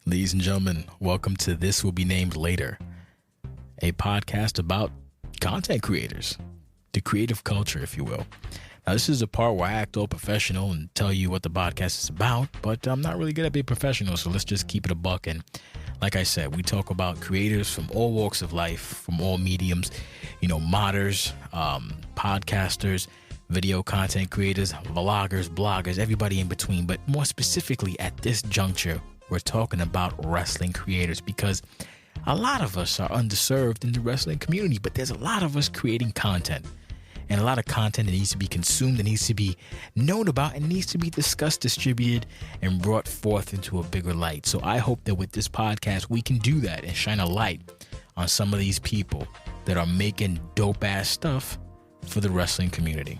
Ladies and gentlemen, welcome to This Will Be Named Later, a podcast about content creators, the creative culture, if you will. Now, this is a part where I act all professional and tell you what the podcast is about, but I'm not really good at being professional, so let's just keep it a buck. And like I said, we talk about creators from all walks of life, from all mediums, modders, podcasters, video content creators, vloggers, bloggers, everybody in between. But more specifically at this juncture, we're talking about wrestling creators because a lot of us are underserved in the wrestling community, but there's a lot of us creating content and a lot of content that needs to be consumed, that needs to be known about, and needs to be discussed, distributed, and brought forth into a bigger light. So I hope that with this podcast, we can do that and shine a light on some of these people that are making dope ass stuff for the wrestling community.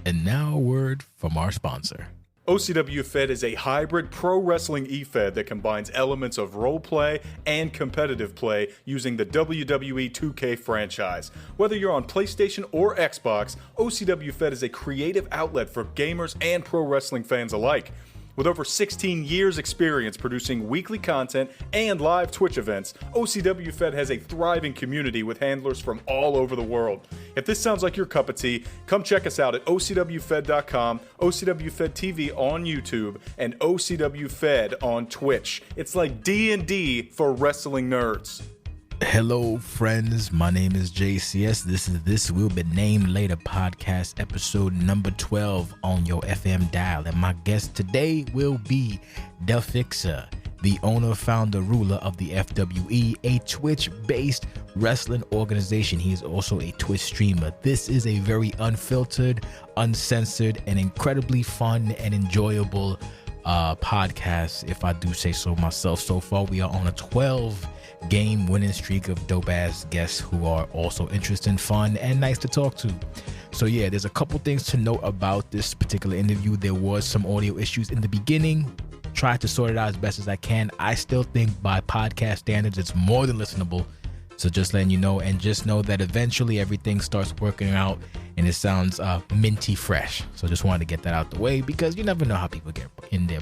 And now a word from our sponsor. OCWFED is a hybrid pro wrestling eFed that combines elements of role play and competitive play using the WWE 2K franchise. Whether you're on PlayStation or Xbox, OCWFED is a creative outlet for gamers and pro wrestling fans alike. With over 16 years experience producing weekly content and live Twitch events, OCWFED has a thriving community with handlers from all over the world. If this sounds like your cup of tea, come check us out at OCWFed.com, OCWFedTV on YouTube, and OCWFed on Twitch. It's like D&D for wrestling nerds. Hello, friends. My name is JCS. This Will Be Named Later podcast, episode number 12 on your FM dial. And my guest today will be DaFixa, the owner, founder, ruler of the FWE, a Twitch-based wrestling organization. He is also a Twitch streamer. This is a very unfiltered, uncensored, and incredibly fun and enjoyable podcast, if I do say so myself. So far, we are on a 12-game winning streak of dope-ass guests who are also interesting, fun, and nice to talk to. So yeah, there's a couple things to note about this particular interview. There was some audio issues in the beginning. Tried to sort it out as best as I can. I still think by podcast standards, it's more than listenable. So just letting you know, and just know that eventually everything starts working out and it sounds minty fresh. So just wanted to get that out the way because you never know how people get in their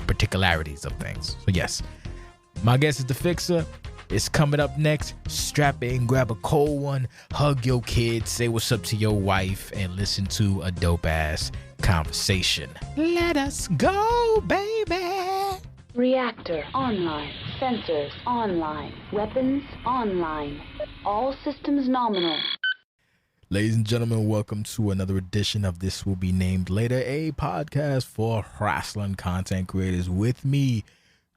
particularities of things. So yes, my guest is DaFixa. It's coming up next. Strap in, grab a cold one, hug your kids, say what's up to your wife, and listen to a dope ass conversation. Let us go, baby. Reactor online. Sensors online. Weapons online. All systems nominal. Ladies and gentlemen, welcome to another edition of This Will Be Named Later, a podcast for wrestling content creators. With me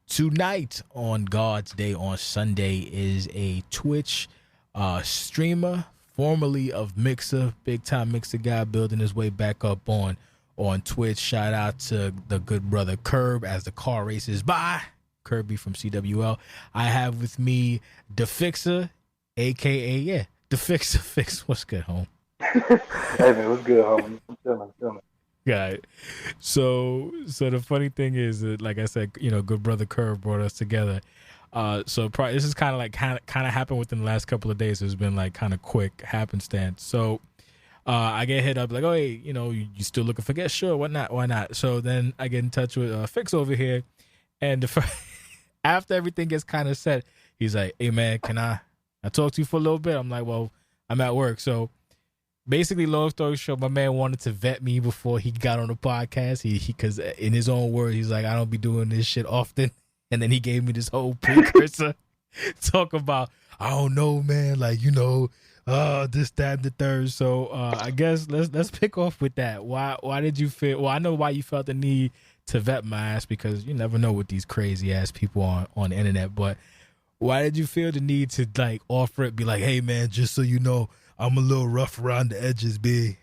tonight on God's Day on Sunday is a Twitch streamer, formerly of Mixer, big time Mixer guy, building his way back up on Twitch. Shout out to the good brother Curb as the car races by. Kirby from CWL. I have with me DaFixa, aka DaFixa Fix. What's good, home? Hey man, what's good, home? I'm chilling. Got it. So the funny thing is that, like I said, good brother Curb brought us together. So this is kind of happened within the last couple of days. It's been like kind of quick happenstance. So I get hit up like, oh, hey, you still looking for guests? Sure, why not? So then I get in touch with Fix over here, and after everything gets kind of set, he's like, hey man, can I talk to you for a little bit? I'm like, well, I'm at work. So basically, long story short, my man wanted to vet me before he got on the podcast. Because in his own words, he's like, I don't be doing this shit often. And then he gave me this whole precursor talk about, I don't know, man, like, this, that, and the third. So I guess let's pick off with that. Why did you feel? Well, I know why you felt the need to vet my ass, because you never know with these crazy ass people on the internet. But why did you feel the need to like offer it? Be like, hey man, just so you know, I'm a little rough around the edges, B.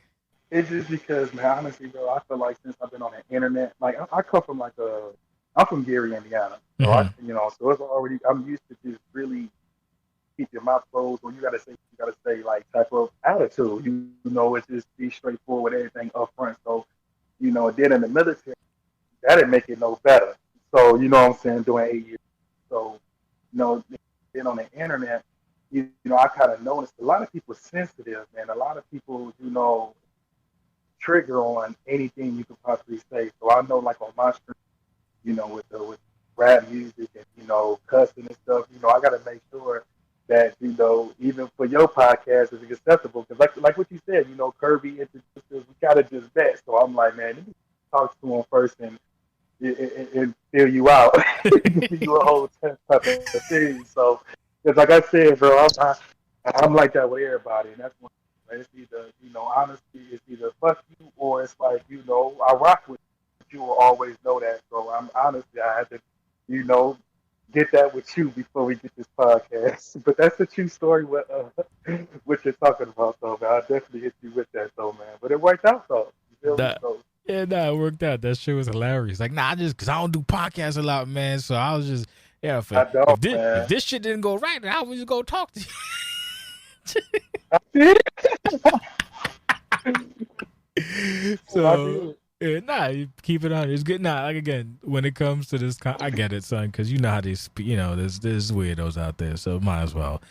It's just because, man, honestly, bro, I feel like since I've been on the internet, like I come from I'm from Gary, Indiana. So so it's already, I'm used to just really keep your mouth closed. When you gotta say like type of attitude. It's just be straightforward with everything up front. So, then in the military, that didn't make it no better. So, what I'm saying, doing 8 years. So, then on the internet, I kind of noticed a lot of people sensitive, man. A lot of people, trigger on anything you could possibly say. So I know, like on my stream, with rap music and discussing and stuff, I got to make sure that, even for your podcast, it's acceptable. Because like what you said, Kirby introduced us, we got to just vet. So I'm like, man, let me talk to him first and fill you out, give you a whole type of thing. So, because like I said, bro, I'm like that with everybody, and that's when it's either, honestly, it's either fuck you or it's like, I rock with you. You will always know that. So I'm honestly, I had to, get that with you before we get this podcast. But that's a true story. What you're talking about, though, man. I definitely hit you with that, though, man. But it worked out, though. You feel me? So, yeah, it worked out. That shit was hilarious. Like, just because I don't do podcasts a lot, man. So I was just, if this shit didn't go right, then I was just go talk to you. So, you keep it on. It's good. Like, again, when it comes to this, I get it, son, because you know how they speak. There's weirdos out there, so might as well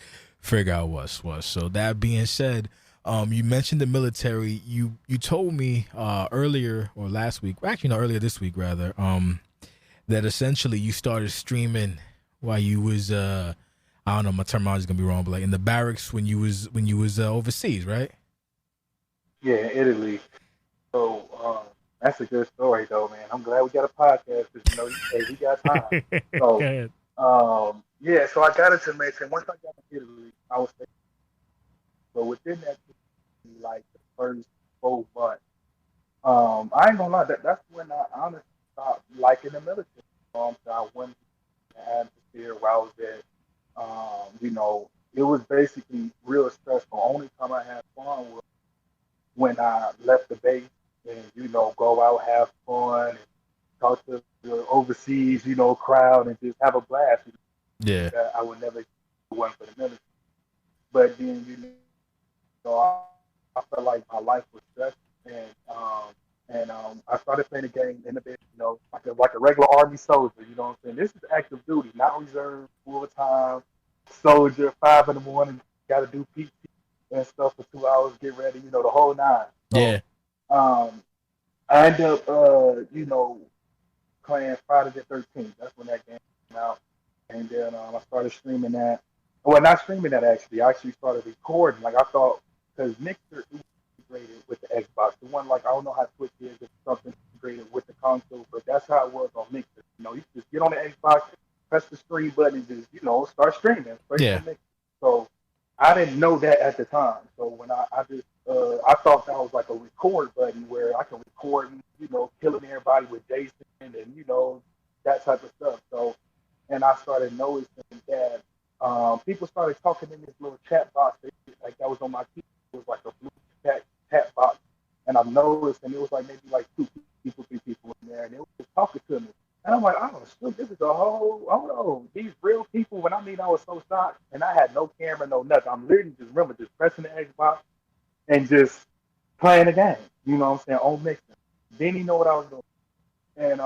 figure out what's what. So that being said, you mentioned the military. You told me earlier or last week, actually no, earlier this week rather, that essentially you started streaming while you was I don't know, my terminology is gonna be wrong, but like in the barracks when you was overseas, right? Yeah, Italy. So that's a good story, though, man. I'm glad we got a podcast because hey, we got time. So so I got into military. Once I got to Italy, I was stationed. So within that, like the first 4 months, I ain't gonna lie, that's when I honestly stopped liking the military. So I went to the atmosphere where I was at. It was basically real stressful. Only time I had fun was when I left the base and, go out, have fun, and talk to the overseas, crowd and just have a blast. Yeah. I would never do one for the military. But then, I felt like my life was stressful, and I started playing the game in a bit, like a regular Army soldier. You know what I'm saying? This is active duty, not reserve, full time soldier. 5 in the morning, got to do PT and stuff for 2 hours, get ready, the whole nine. So, yeah. I ended up, playing Friday the 13th. That's when that game came out, and then I started streaming that. Well, not streaming that actually. I actually started recording. Like I thought, because Mixer is integrated with the Xbox. The one, like, I don't know how Twitch is, if something integrated with the console, but that's how it was on Mixer. You just get on the Xbox, press the stream button, and just, start streaming. Yeah. So I didn't know that at the time. So when I I thought that was like a record button where I can record, killing everybody with Jason and, that type of stuff. So, and I started noticing that people started talking in this little chat box that was on my keyboard. It was like a blue chat box. And I noticed, and it was like maybe like 2 people, 3 people in there, and they were just talking to me. And I'm like, oh, shoot, this is a whole, these real people. When I was so shocked, and I had no camera, no nothing. I'm literally just pressing the Xbox and just playing the game. You know what I'm saying? On Mixer. Didn't even know what I was doing. And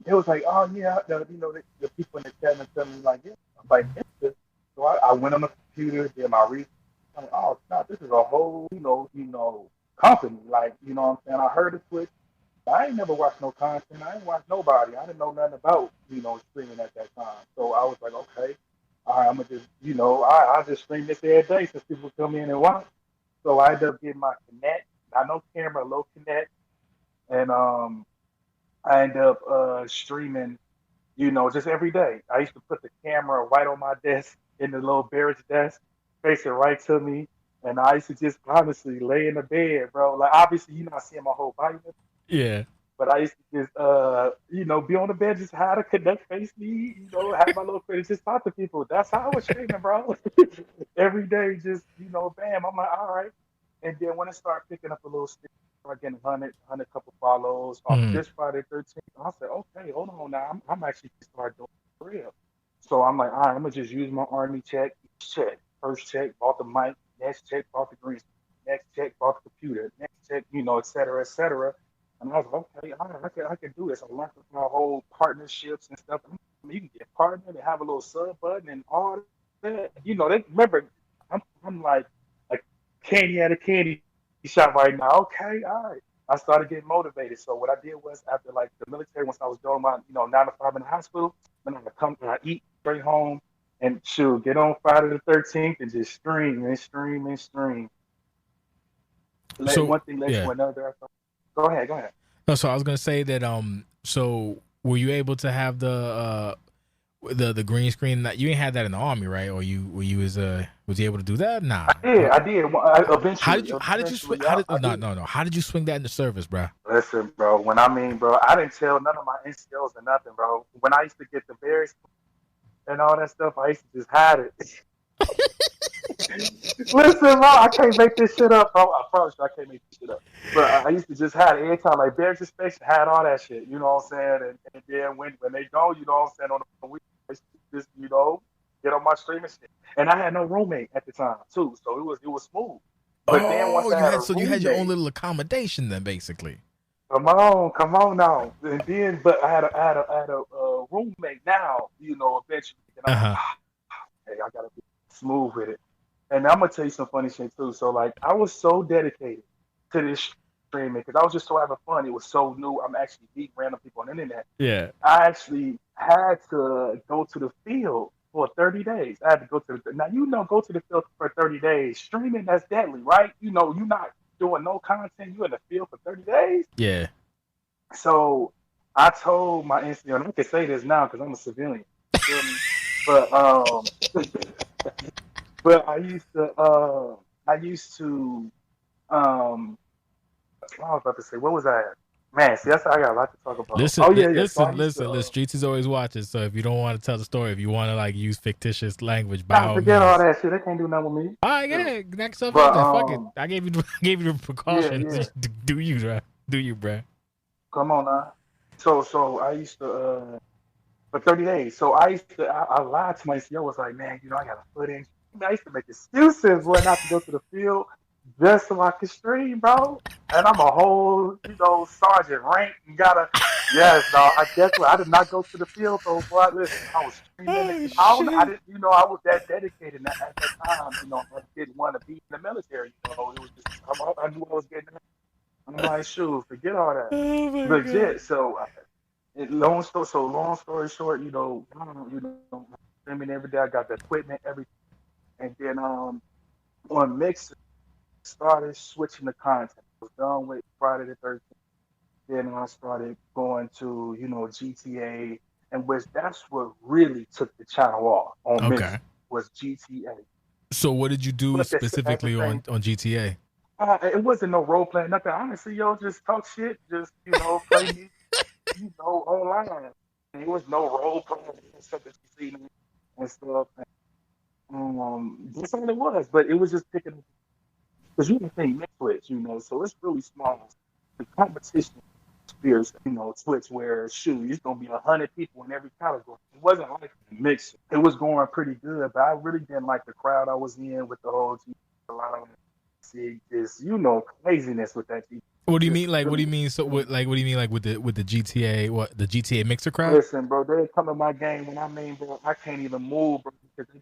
it was like, oh yeah, the people in the chat and telling me like, yeah, I'm like, Mixer. So I went on the computer, did my research. I'm like, oh, snap, this is a whole, company. Like, you know what I'm saying? I heard of Twitch. I ain't never watched no content. I ain't watched nobody. I didn't know nothing about, streaming at that time. So I was like, okay, all right, I'm going to just, I just stream this every day since people come in and watch. So I ended up getting my Connect. Not no camera, low Connect. And I ended up streaming, just every day. I used to put the camera right on my desk in the little barracks desk, face it right to me. And I used to just honestly lay in the bed, bro. Like, obviously, you're not seeing my whole body. Yeah. But I used to just, be on the bed, just have a Connect face me, have my little credit, just talk to people. That's how I was streaming, bro. Every day, just, bam. I'm like, all right. And then when I start picking up a little stick, start getting 100 couple follows on this Friday 13th, I said, okay, hold on now. I'm actually going to start doing it for real. So I'm like, all right, I'm going to just use my Army check. First check, bought the mic. Next check, bought the green screen. Next check, bought the computer. Next check, et cetera, et cetera. And I was like, okay, all right, I can do this. I learned my whole partnerships and stuff. You can get partnered and have a little sub button and all that. They remember, I'm like candy at a candy shop right now. Okay, all right. I started getting motivated. So what I did was after like the military, once I was doing my 9 to 5 in the hospital, then I would come and I eat straight home and shoot, get on Friday the 13th and just stream and stream and stream. Let So one thing led yeah. to another. Go ahead, go ahead. No, so I was gonna say that so were you able to have the green screen that you ain't had that in the army, right? Or was you able to do that? Nah. I did. Eventually. How did you swing? How did you swing that in the service, bro? Listen, bro. Bro, I didn't tell none of my NCOs or nothing, bro. When I used to get the berries and all that stuff, I used to just hide it. Listen, bro, I can't make this shit up, bro. I promise you, I can't make this shit up. But I used to just hide it every time, like berries inspection, had all that shit. You know what I'm saying? And then when they go, you know what I'm saying, on the week, just get on my streaming shit. And I had no roommate at the time too, so it was smooth. But then once you had your own little accommodation then, basically. Come on now. And then, but I had a roommate now, eventually. And hey, I gotta be smooth with it. And I'm gonna tell you some funny shit too. So like, I was so dedicated to this streaming because I was just so having fun. It was so new. I'm actually beating random people on the internet. Yeah. I actually had to go to the field for 30 days. I had to go to go to the field for 30 days. Streaming, that's deadly, right? You're not doing no content. You in the field for 30 days. Yeah. So I told my NCO, and I can say this now because I'm a civilian. But but I used to I was about to say, what was I at? Man, see, that's I got a lot to talk about. Listen, the streets is always watching. So if you don't want to tell the story, if you want to like use fictitious language, by all forget all that shit. They can't do nothing with me. All right, yeah, next up, fuck it. I gave you the precautions. Yeah. Do you, bro? Come on now. So I used to for 30 days. So I lied to my CEO. I was like, man, I got a foot in. I used to make excuses when not to go to the field just so I could stream, bro. And I'm a whole, sergeant rank and I did not go to the field, though, boy. Listen, I was streaming. I was that dedicated at that time. I didn't want to be in the military. It was just, I knew I was getting. I'm like, shoot, forget all that. Legit. God. So, long story short, streaming every day. I got the equipment, everything. And then on Mixer, started switching the content. I was done with Friday the 13th. Then I started going to, GTA, and that's what really took the channel off on Mixer, was GTA. So what did you do specifically on GTA? It wasn't no role playing, nothing. Honestly, just talk shit, just, play me, online. It was no role playing, stuff that you see and stuff. That's all it was, but it was just picking up. Because you can think Twitch, so it's really small. The competition spheres, Twitch, where it's going to be 100 people in every category. It wasn't like a mix. It was going pretty good, but I really didn't like the crowd I was in with the whole this, craziness with that. What do you mean? Like, what do you mean? So, what do you mean? Like with the GTA, the GTA mixer crowd? Listen, bro, they come in my game when bro, I can't even move, bro, because they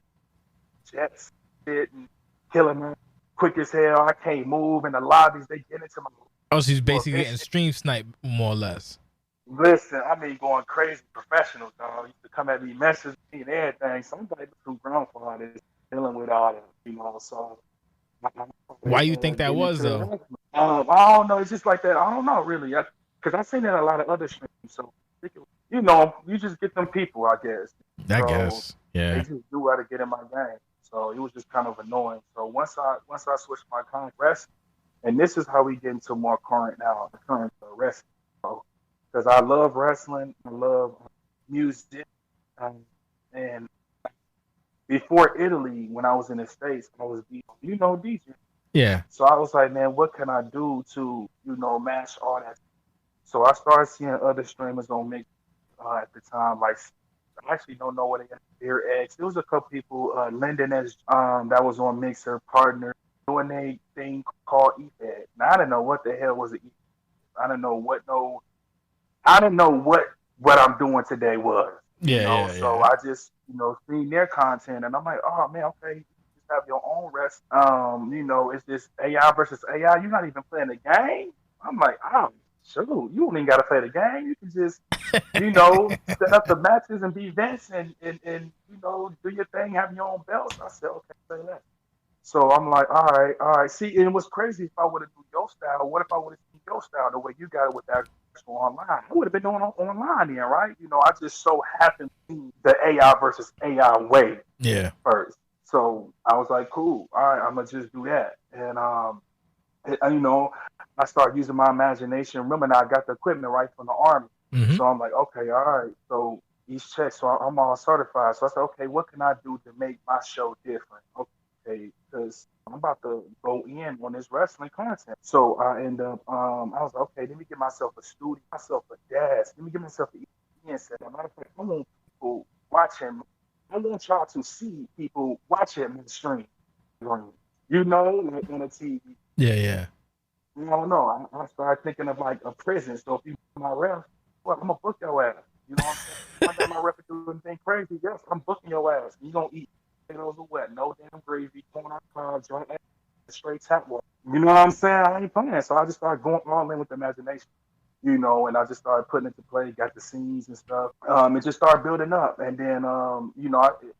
jets shit and killing me quick as hell. I can't move in the lobbies. They get into my. Oh, so he's basically getting stream sniped more or less. Listen, going crazy. Professionals, dog, used to come at me, message me and everything. Somebody too grown for all this, dealing with all that, So. Why you think that was though? I don't know. It's just like that. I don't know really, because I've seen that a lot of other streams. So you just get them people, I guess. I guess, yeah. They just do how to get in my game. So it was just kind of annoying. So once I switched my contract, and this is how we get into more current wrestling. Because I love wrestling, I love music, and before Italy, when I was in the States, I was DJ. Yeah. So I was like, man, what can I do to match all that? So I started seeing other streamers on Mix at the time, like. I actually don't know what they got. Dear X. There was a couple people, Lyndon as that was on Mixer, partner, doing a thing called EFED. Now I didn't know what the hell was an EFED. I didn't know what I'm doing today was. So I just seen their content and I'm like, oh man, okay, you just have your own rest. It's this AI versus AI. You're not even playing the game. I'm like, oh shoot, you don't even gotta play the game. You can just, set up the matches and be Vince and do your thing, have your own belts. I said, okay, say that. So I'm like, all right, all right. See, and it was crazy if I would have done your style. What if I would have seen your style the way you got it with that online? I would have been doing it online then, right? I just so happened to see the AI versus AI way first. So I was like, cool. All right, I'm gonna just do that. And I started using my imagination. Remember now, I got the equipment right from the Army. Mm-hmm. So I'm like, okay, all right. So each check, so I'm all certified. So I said, okay, what can I do to make my show different? Okay, because I'm about to go in on this wrestling content. So I end up, I was like, okay, let me get myself a studio, myself a desk. Let me get myself an ESPN set. Matter of fact, I want people watching. I want y'all to see people watching me stream. Like on the TV. Yeah. I don't know. I started thinking of like a prison. So if you my ref, I'm gonna book your ass. You know what I'm saying? I got my ref to do anything crazy. Yes, I'm booking your ass. You gonna eat potatoes or what? No damn gravy, corn on carbs, joint straight tap water. You know what I'm saying? I ain't playing. So I just started going all in with the imagination. And I just started putting it to play, got the scenes and stuff. It just started building up, and then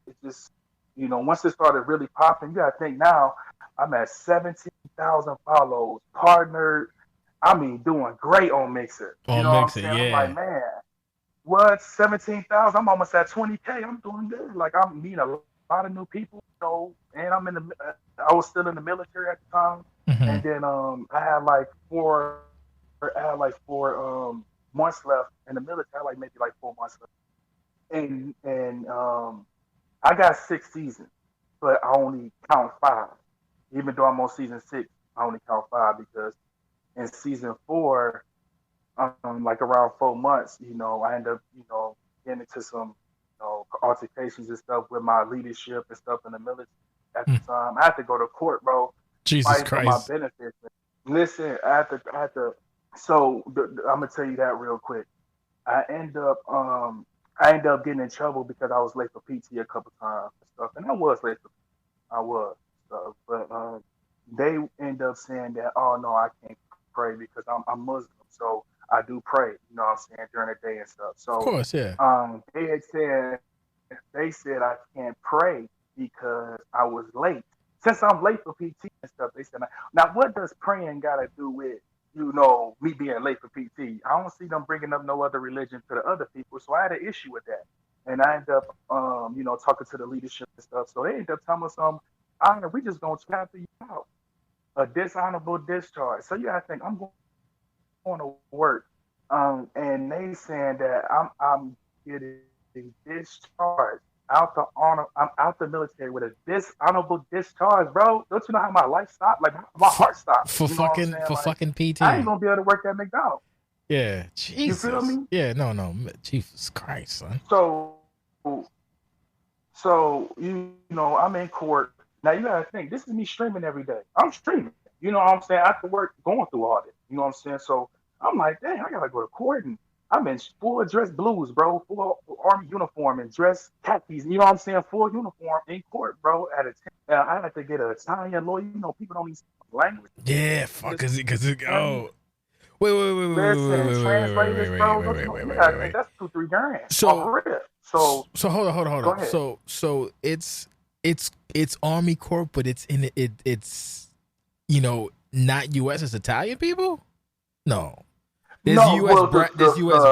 it just once it started really popping, you gotta think now I'm at 17,000 follows, partnered. I mean, doing great on Mixer. On what I'm Mixer, saying? yeah. I'm like, man, what 17,000? I'm almost at 20K. I'm doing good. Like I'm meeting a lot of new people, and I'm I was still in the military at the time, and then I had like 4 months left in the military. I had like maybe like 4 months left, and I got 6 seasons, but I only count 5. Even though I'm on season 6, I only count 5 because in season 4, like around 4 months, I end up, getting into some, altercations and stuff with my leadership and stuff in the military at the time. I had to go to court, bro. Jesus Christ. For my benefits. Listen, I had to. So I'm gonna tell you that real quick. I end up getting in trouble because I was late for PT a couple times and stuff, and I was late for. I was. But they end up saying that, oh no, I can't pray because I'm Muslim, so I do pray, what I'm saying, during the day and stuff. So of course, yeah. They said I can't pray because I was late. Since I'm late for PT and stuff, they said, now what does praying got to do with me being late for PT? I don't see them bringing up no other religion to the other people, so I had an issue with that. And I ended up, talking to the leadership and stuff. So they ended up telling us, Honor, we just gonna transfer you out. A dishonorable discharge. So you gotta think I'm going to work, and they saying that I'm getting discharged out the honor. I'm out the military with a dishonorable discharge, bro. Don't you know how my life stopped? Like my heart stopped for fucking PT. I ain't gonna be able to work at McDonald's. Yeah, Jesus. You feel me? Yeah, no, Jesus Christ, son. So I'm in court. Now you gotta think, this is me streaming every day. I'm streaming. You know what I'm saying? After work, going through all this. You know what I'm saying? So I'm like, dang, I gotta go to court, and I'm in full dress blues, bro, full army uniform and dress khakis. You know what I'm saying? Full uniform in court, bro. I had to get an Italian lawyer. People don't even speak language. Yeah, fuck, cause it go. Wait. That's $2-3 grand. So hold on. Go ahead. So it's Army Corp, but it's not U.S. It's Italian people. No, there's U.S.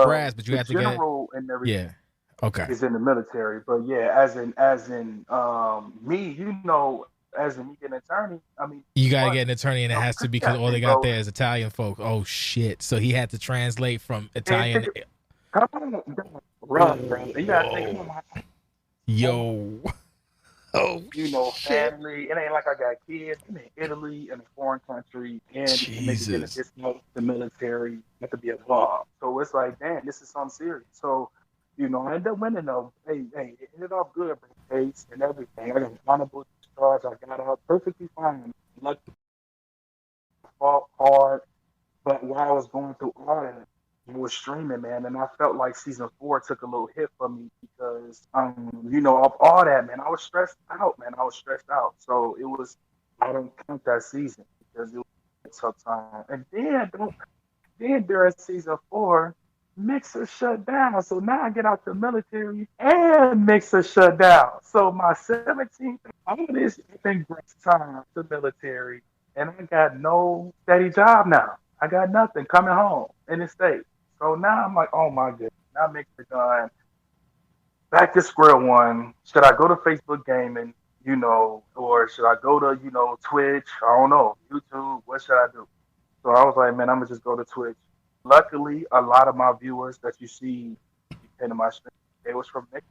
brass, but you have to get general and everything. Yeah, okay. Is in the military, but yeah, as in me, as in me getting an attorney. I mean, you gotta get an attorney, and it has to be because all they got there is Italian folk. Oh shit! So he had to translate from Italian. Come on, bro. You gotta think. Yo. Oh, shit. Family. It ain't like I got kids. I'm in Italy, in a foreign country, and Jesus. The military have to be a bomb. So it's like, damn, this is something serious. So, I ended up winning though. Hey, it ended up good, case and everything. I got an honorable discharge. I got out perfectly fine. Lucky, fought hard, but while I was going through all that, I was streaming, man, and I felt like season 4 took a little hit for me because, of all that, man, I was stressed out, So I don't count that season because it was a tough time. And then Then during season 4, Mixer shut down. So now I get out the military and Mixer shut down. So my 17th, all this been great time the military, and I got no steady job now. I got nothing coming home in the state. So now I'm like, oh my goodness, now Mixer done. Back to square one. Should I go to Facebook gaming, or should I go to, Twitch? I don't know, YouTube. What should I do? So I was like, man, I'm gonna just go to Twitch. Luckily, a lot of my viewers that you see into my stream, they was from Nick.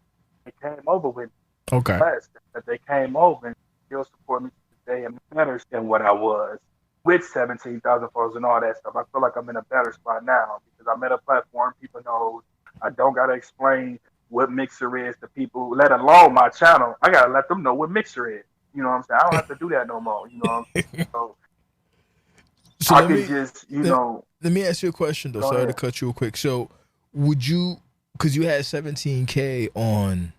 They came over with Okay. us. That they came over and still support me to this day and better than what I was with 17,000 followers and all that stuff. I feel like I'm in a better spot now because I'm at a platform people know. I don't gotta explain what Mixer is to people, let alone my channel. I gotta let them know what Mixer is. You know what I'm saying? I don't have to do that no more. You know what I'm saying? So I can just, Let me ask you a question though. Sorry to cut you real quick. So, would you, because you had 17K on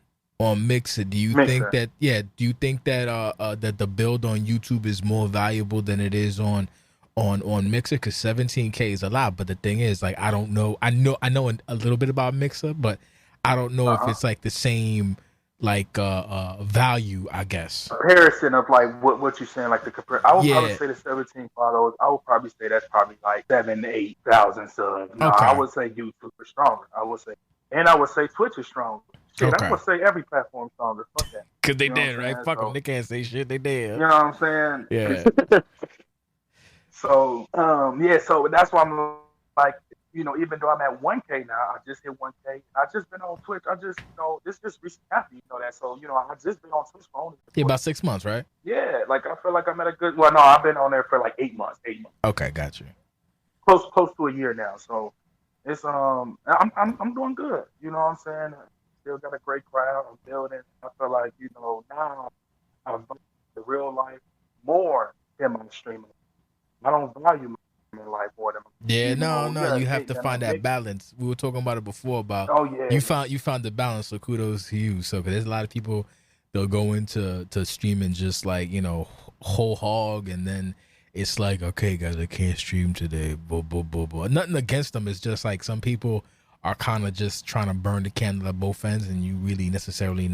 Mixer, do you think that? Yeah, do you think that that the build on YouTube is more valuable than it is on Mixer? Because 17K is a lot, but the thing is, like, I don't know. I know a little bit about Mixer, but I don't know if it's like the same value, I guess. Comparison of like what you're saying, like the compare. I would say the 17 followers. I would probably say that's probably like 7,000 to 8,000 subs. No, I would say YouTube is stronger. I would say Twitch is stronger. Shit, I would say every platform stronger. Fuck that. Cause they dead, right? Fuck them. They can't say shit. They dead. You know what I'm saying? Yeah. So so that's why I'm like, even though I'm at 1K now, I just hit 1K. I just been on Twitch. I just, this just recently happened, that. So, I just been on Twitch for only. Yeah, about 6 months, right? Yeah, like I feel like I'm at a good. Well, no, I've been on there for like 8 months. Okay, got you. Close to a year now. So it's I'm doing good. You know what I'm saying? Still got a great crowd. I'm building. I feel like now I value the real life more than my streaming. I don't value my life more than you have to find that balance. We were talking about it before about you found the balance, so kudos to you. So, because there's a lot of people, they'll go into streaming just like whole hog, and then it's like, okay guys, I can't stream today, blah blah blah blah. Nothing against them, it's just like some people are kind of just trying to burn the candle at both ends, and you really necessarily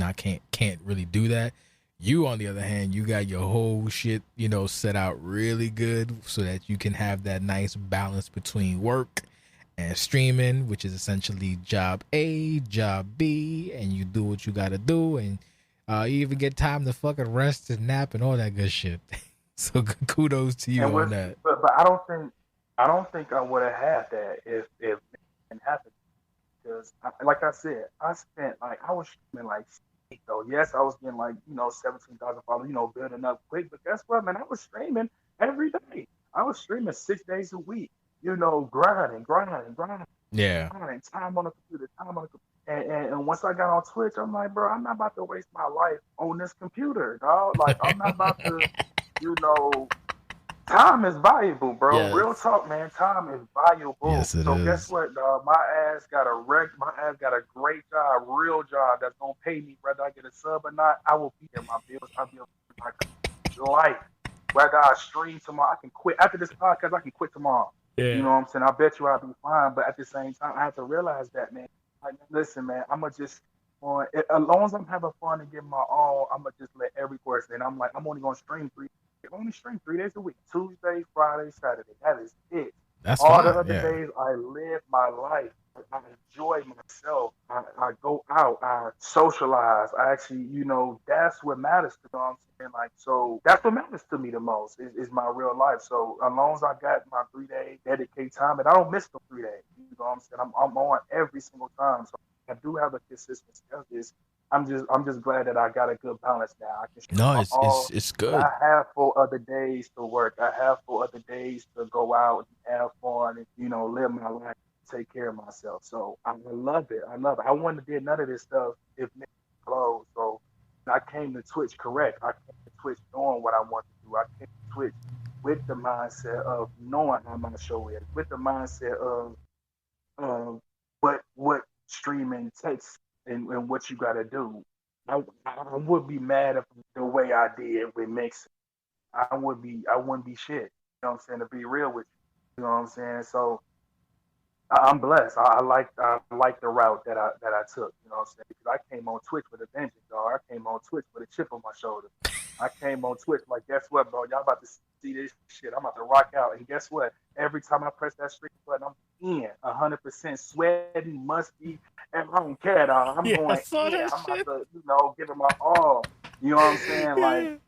can't really do that. You, on the other hand, you got your whole shit, set out really good so that you can have that nice balance between work and streaming, which is essentially job A, job B, and you do what you got to do, and you even get time to fucking rest and nap and all that good shit. So kudos to you on that. But I don't think I would have had that if it didn't happen, because like I said, I was streaming like. So yes, I was getting like 17,000 followers, building up quick. But guess what, man? I was streaming every day. I was streaming 6 days a week. Grinding. Yeah. Time on the computer. And once I got on Twitch, I'm like, bro, I'm not about to waste my life on this computer, dog. Like, I'm not about to, time is valuable, bro. Yes. Real talk, man. Time is valuable. Yes, it is. Guess what, dog? My ass got a great job, real job that's gonna pay me whether I get a sub or not. I will be in my bills. I'll be able to my life. Whether I stream tomorrow, I can quit after this podcast. I can quit tomorrow. Yeah. You know what I'm saying? I bet you I'll be fine. But at the same time, I have to realize that, man. Like, listen, man. I'ma just as long as I'm having fun and getting my all, I'ma just let every person. And I'm like, I'm only gonna stream 3 days a week. Tuesday, Friday, Saturday. That is it. That's all fine. The other days I live my life. I enjoy myself. I go out. I socialize. I actually, that's what matters to me. You know what I'm saying? Like, so that's what matters to me the most is my real life. So as long as I got my 3 day dedicated time, and I don't miss the 3 days. You know what I'm saying? I'm on every single time. So I do have a consistency of this. I'm just glad that I got a good balance now. It's good. I have 4 other days to work. I have 4 other days to go out and have fun and live my life, take care of myself. So I love it. I wouldn't have did none of this stuff if it closed. So I came to Twitch correct. I came to Twitch knowing what I want to do. I came to Twitch with the mindset of knowing how my show is, with the mindset of what streaming takes. And what you gotta do. I would be mad if the way I did with mixing. I wouldn't be shit. You know what I'm saying? To be real with you. You know what I'm saying? So I'm blessed. I like the route that I took. You know what I'm saying? Because I came on Twitch with a vengeance, dog. I came on Twitch with a chip on my shoulder. I came on Twitch like, guess what, bro? Y'all about to see this shit. I'm about to rock out. And guess what? Every time I press that stream button, I'm in 100% sweaty, musty, and I don't care, dog. I'm Yeah, I going saw in. that I'm shit. about to, give it my all. You know what I'm saying? Like,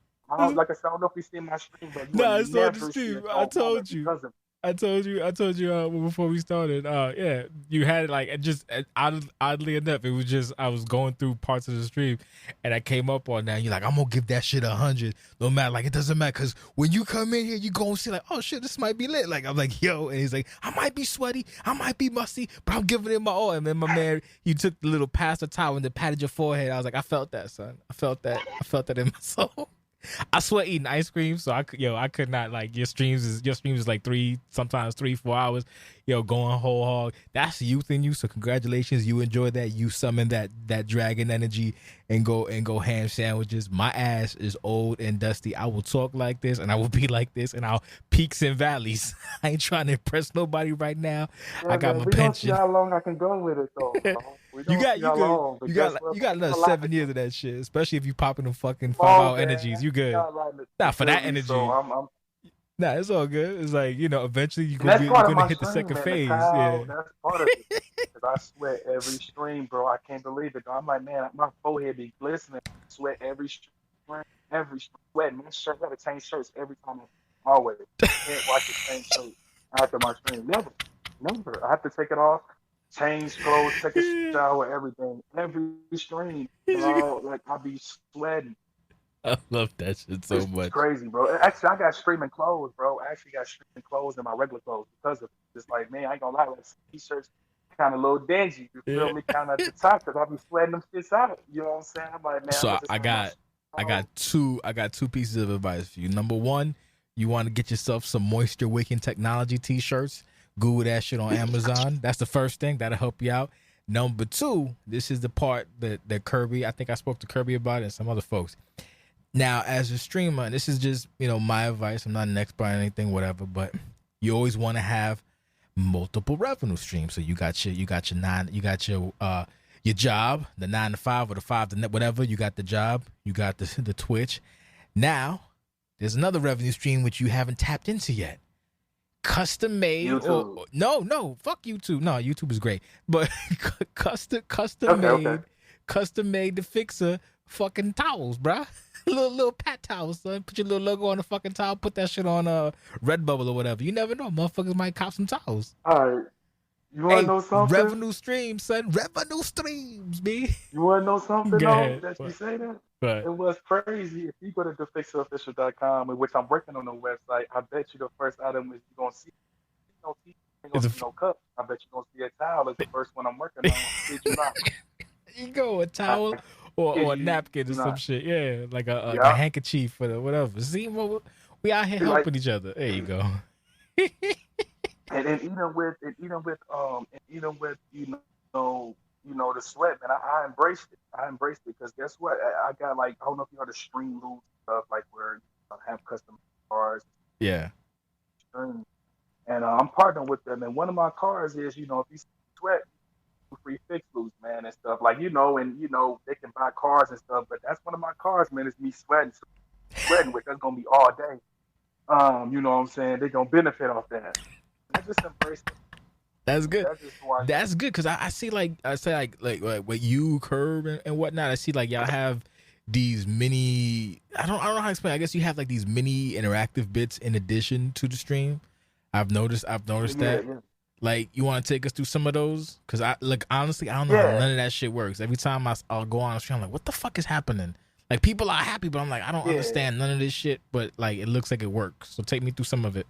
like I said, I don't know if you see my stream, but you No, I would saw the never see a stream. I cold moment told you. because of I told you before we started. Yeah, you had it like just oddly enough, it was just I was going through parts of the stream, and I came up on that. And you're like, I'm gonna give that shit 100, no matter. Like it doesn't matter because when you come in here, you go and see like, oh shit, this might be lit. Like I'm like, yo, and he's like, I might be sweaty, I might be musty, but I'm giving it my all. And then my man, you took the little pasta towel and then patted your forehead. I was like, I felt that, son. I felt that in my soul. I sweat eating ice cream, so I could not like your streams is like 3-4 hours, going whole hog. That's the youth in you. So congratulations, you enjoyed that. You summoned that dragon energy and go ham sandwiches. My ass is old and dusty. I will talk like this and I will be like this and I'll peaks and valleys. I ain't trying to impress nobody right now. I got my we pension. Don't see how long I can go with it though. Bro. You got another 7 years of that shit, especially if you popping them fucking 5-hour energies. You good? Nah, for that energy. So nah, it's all good. It's like eventually you're gonna hit the second phase. Yeah, that's part of it. Cause I sweat every stream, bro. I can't believe it. Though. I'm like, man, my forehead be glistening. I sweat every stream, sweat. My shirt, I gotta change shirts every time. Always can't watch the same shirt after my stream. Never. I have to take it off. Change clothes, take a shower, everything. Every stream, like I be sweating. I love that shit so much. It's crazy, bro. Actually, I got streaming clothes, bro. I actually got streaming clothes in my regular clothes because of it. It's like, man, I ain't gonna lie, like t-shirts kind of a little dingy. You feel me? Kind of at the top because I be sweating them shits out. You know what I'm saying? I'm like, man. So I got two pieces of advice for you. Number one, you want to get yourself some moisture wicking technology t-shirts. Google that shit on Amazon. That's the first thing. That'll help you out. Number two, this is the part that Kirby, I think I spoke to Kirby about it and some other folks. Now, as a streamer, and this is just, my advice. I'm not an expert on anything, whatever, but you always want to have multiple revenue streams. So you got your job, the 9 to 5 or the 5 to whatever. You got the job, you got the Twitch. Now, there's another revenue stream which you haven't tapped into yet. Custom made YouTube. No, fuck YouTube. No, YouTube is great. But custom made DaFixa fucking towels, bruh. little pat towels, son. Put your little logo on the fucking towel, put that shit on Redbubble or whatever. You never know. Motherfuckers might cop some towels. All right. You wanna know something? Revenue streams, son. Revenue streams, B. You wanna know something though? That you say that? But it was crazy. If you go to DaFixaOfficial.com, which I'm working on the website, I bet you the first item is you're gonna see no cup. I bet you're gonna see a towel as the first one I'm working on. You go a towel or a napkin or some shit. Yeah, like a handkerchief for the whatever. See, we out here helping each other. There you go. and even with the sweat, man, I embraced it. I embraced it because guess what? I got I don't know if you heard of stream loot stuff, like where you have custom cars. Yeah. Stream. And I'm partnering with them. And one of my cars is, if you sweat, free fix loops, man, and stuff. They can buy cars and stuff. But that's one of my cars, man, is me sweating, which that's going to be all day. You know what I'm saying? They're going to benefit off that. I just embrace it. That's good. That's good because I see like what you Curb and whatnot. I see like y'all have these mini. I don't know how to explain. I guess you have like these mini interactive bits in addition to the stream. I've noticed that. Yeah. Like, you want to take us through some of those? Because honestly, I don't know how none of that shit works. Every time I'll go on the stream, I'm like, what the fuck is happening? Like, people are happy, but I'm like, I don't understand none of this shit. But like, it looks like it works. So take me through some of it.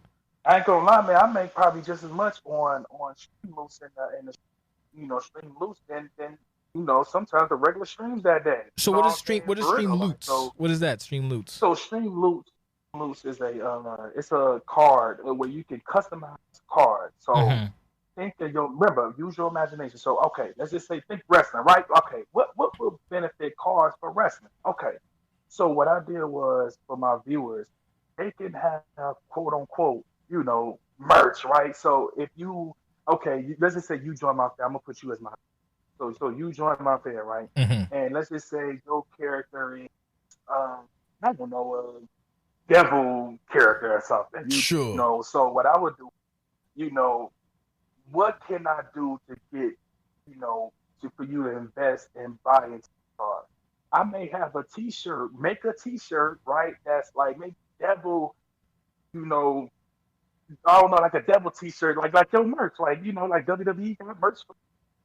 I ain't gonna lie, man. I make probably just as much on stream loose and the stream loose than sometimes the regular streams that day. So what is stream loots? What is that? Stream loots. So stream loots is it's a card where you can customize cards. So think that use your imagination. So okay, let's just say think wrestling, right? Okay, what will benefit cards for wrestling? Okay, so what I did was for my viewers, they can have quote unquote merch, right? So if you okay, let's just say you join my fan. I'm gonna put you as my. So you join my fan, right? Mm-hmm. And let's just say your character is, I don't know, a devil character or something. Sure. So what I would do, what can I do to get, for you to invest and buy into the car? I may have a T-shirt, make a T-shirt, right? That's like maybe devil, you know, I don't know, like a devil T-shirt, like your merch, like like WWE got merch.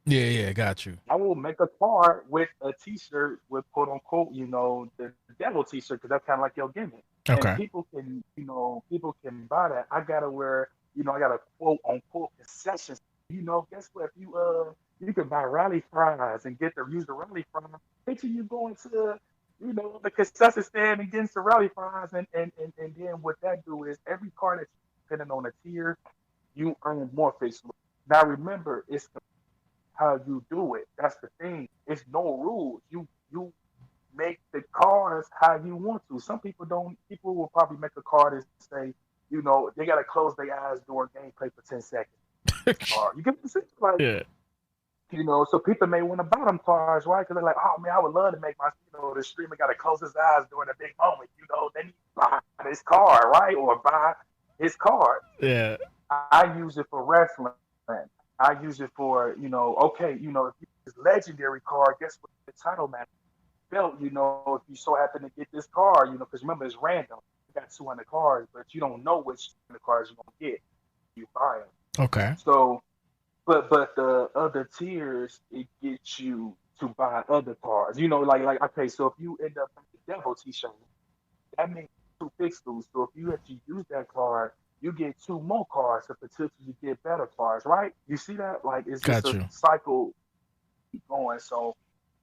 Yeah, got you. I will make a card with a T-shirt with quote unquote, the devil T-shirt because that's kind of like your gimmick, and Okay. people can buy that. I gotta wear, I got a quote unquote concessions. Guess what? If you can buy rally fries and use the rally fries. Picture you going to the concession stand and getting some rally fries, and then what that do is every card that you depending on a tier, you earn more fixed. Now remember, it's how you do it. That's the thing. It's no rules. You make the cards how you want to. Some people don't. People will probably make a card and say, they gotta close their eyes during gameplay for 10 seconds. You get the sense, like, Yeah. So people may want to buy them cards, right? Because they're like, oh man, I would love to make my, the streamer got to close his eyes during a big moment. Then he buy his card, right, or buy his card. Yeah. I use it for wrestling. I use it for, okay, if you this legendary card, guess what? The title match belt, if you so happen to get this card, because remember it's random. You got 200 cards, but you don't know which cards you're gonna get. You buy them. Okay. So, but the other tiers, it gets you to buy other cards. Like okay, so if you end up with the devil T-shirt, that means 2 fixed loose. So if you actually use that card, you get 2 more cards to potentially get better cards, right? You see that? Like it's just a cycle keep going. So,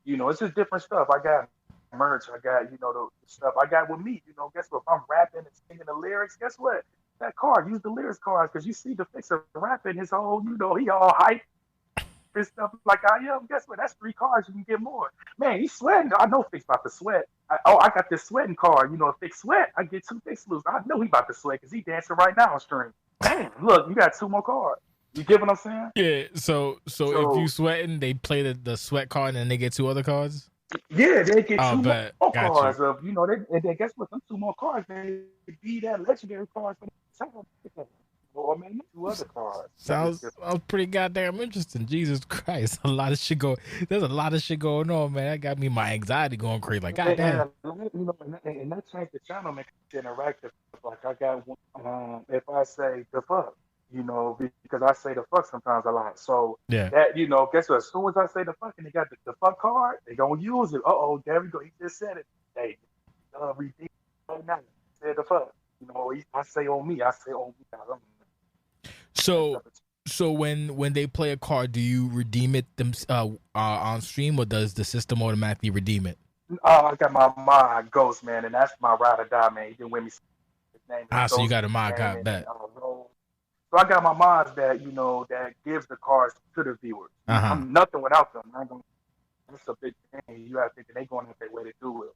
it's just different stuff. I got merch. I got, the stuff I got with me. Guess what? If I'm rapping and singing the lyrics, guess what? That card, use the lyrics cards because you see DaFixa rapping his whole, he all hype and stuff like I am. Guess what? That's 3 cards. You can get more. Man, he's sweating. I know Fix about to sweat. I got this sweating card. If Fix sweat, I get 2 Fix loose. I know he about to sweat because he dancing right now on stream. Damn, look, you got 2 more cards. You get what I'm saying? Yeah. So if you sweating, they play the sweat card and then they get 2 other cards. Yeah, they get 2 more cards you. of they guess what? Them 2 more cards, they be that legendary cards for the time. Or maybe 2 other cards. Sounds pretty goddamn interesting. Jesus Christ, there's a lot of shit going on, man. That got me my anxiety going crazy. Like, goddamn. And that changed the channel, make it interactive. Like I got one, if I say the fuck, because I say the fuck sometimes a lot. So yeah, that guess what? As soon as I say the fuck and they got the fuck card, they gonna use it. There we go. He just said it. Hey, redeem right now. Said the fuck. I say on me. So when they play a card, do you redeem it on stream, or does the system automatically redeem it? I got my Ghost, man, and that's my ride or die, man. He didn't win me. His name so you got a mod card back. So I got my mods that that gives the cards to the viewers. I'm nothing without them. That's a big thing. You got to think that they're going to have their way to do it.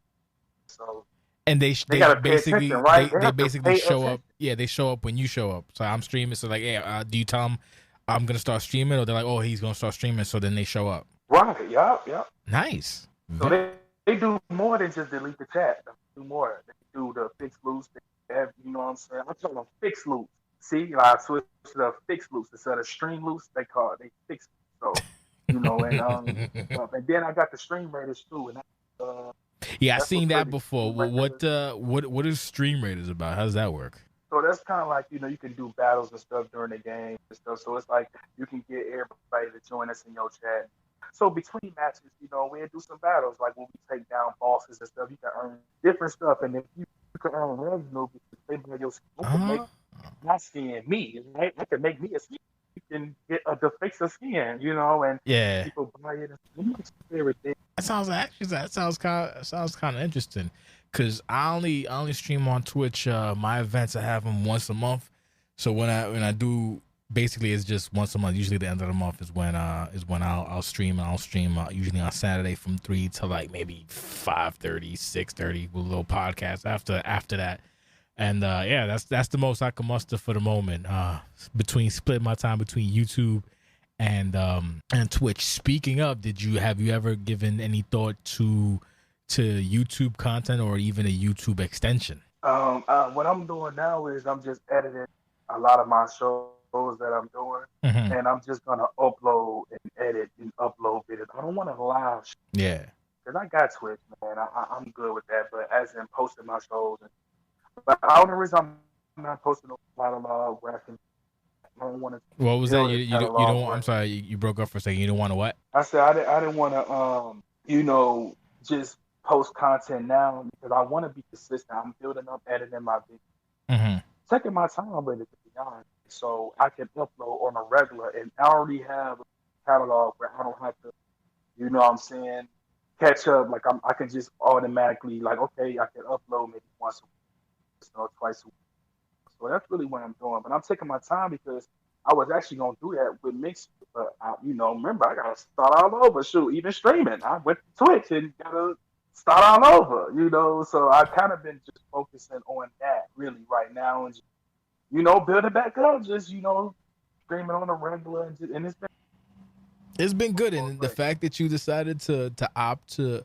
So. And they basically right? they basically show up. Yeah, they show up when you show up. So I'm streaming. So like, hey, do you tell them I'm gonna start streaming, or they're like, oh, he's gonna start streaming. So then they show up. Right. Yep. Nice. So they do more than just delete the chat. They do more. They do the fix loose. They have, what I'm saying. I tell them fix loose. See, I switch to the fix loose instead of stream loose. They fix. So and then I got the stream raiders too, and. Yeah, I've seen that before. Well, what is Stream Raiders about? How does that work? So that's kind of like, you can do battles and stuff during the game and stuff. So it's like you can get everybody to join us in your chat. So between matches, we'll do some battles. Like when we take down bosses and stuff, you can earn different stuff. And if you can earn revenue, not skin me, right? I can make me a skin. You can get a DaFixa skin, and people buy it. It's everything. That sounds kind of interesting, because I only stream on Twitch. My events, I have them once a month. So when I do, basically it's just once a month. Usually the end of the month is when I'll stream. I'll stream usually on Saturday from 3 to like maybe 5:30, 6:30 with a little podcast. After that, And yeah, that's the most I can muster for the moment. Between split my time between YouTube and Twitch. Speaking of, have you ever given any thought to YouTube content or even a YouTube extension? What I'm doing now is I'm just editing a lot of my shows that I'm doing, Mm-hmm. and I'm just gonna upload and edit and upload videos. I don't want to live Yeah. because I got Twitch, man. I'm good with that, but as in posting my shows, but the only reason I'm not posting a catalog where I don't want to What was that? build You a you don't you catalog don't? I'm where sorry, you broke up for a second. You don't want to what? I said I didn't want to just post content now because I want to be consistent. I'm building up editing my videos. Mm-hmm. Taking my time with it, to be honest, so I can upload on a regular, and I already have a catalog where I don't have to, you know what I'm saying, catch up. Like I can just automatically, like, okay, I can upload maybe once a week or twice a week. So that's really what I'm doing. But I'm taking my time because I was actually going to do that with mix. But, remember, I got to start all over. Shoot, even streaming. I went to Twitch and got to start all over, So I kind of been just focusing on that really right now and just, build it back up. Just, streaming on a regular. And It's been good, and the fact that you decided to opt to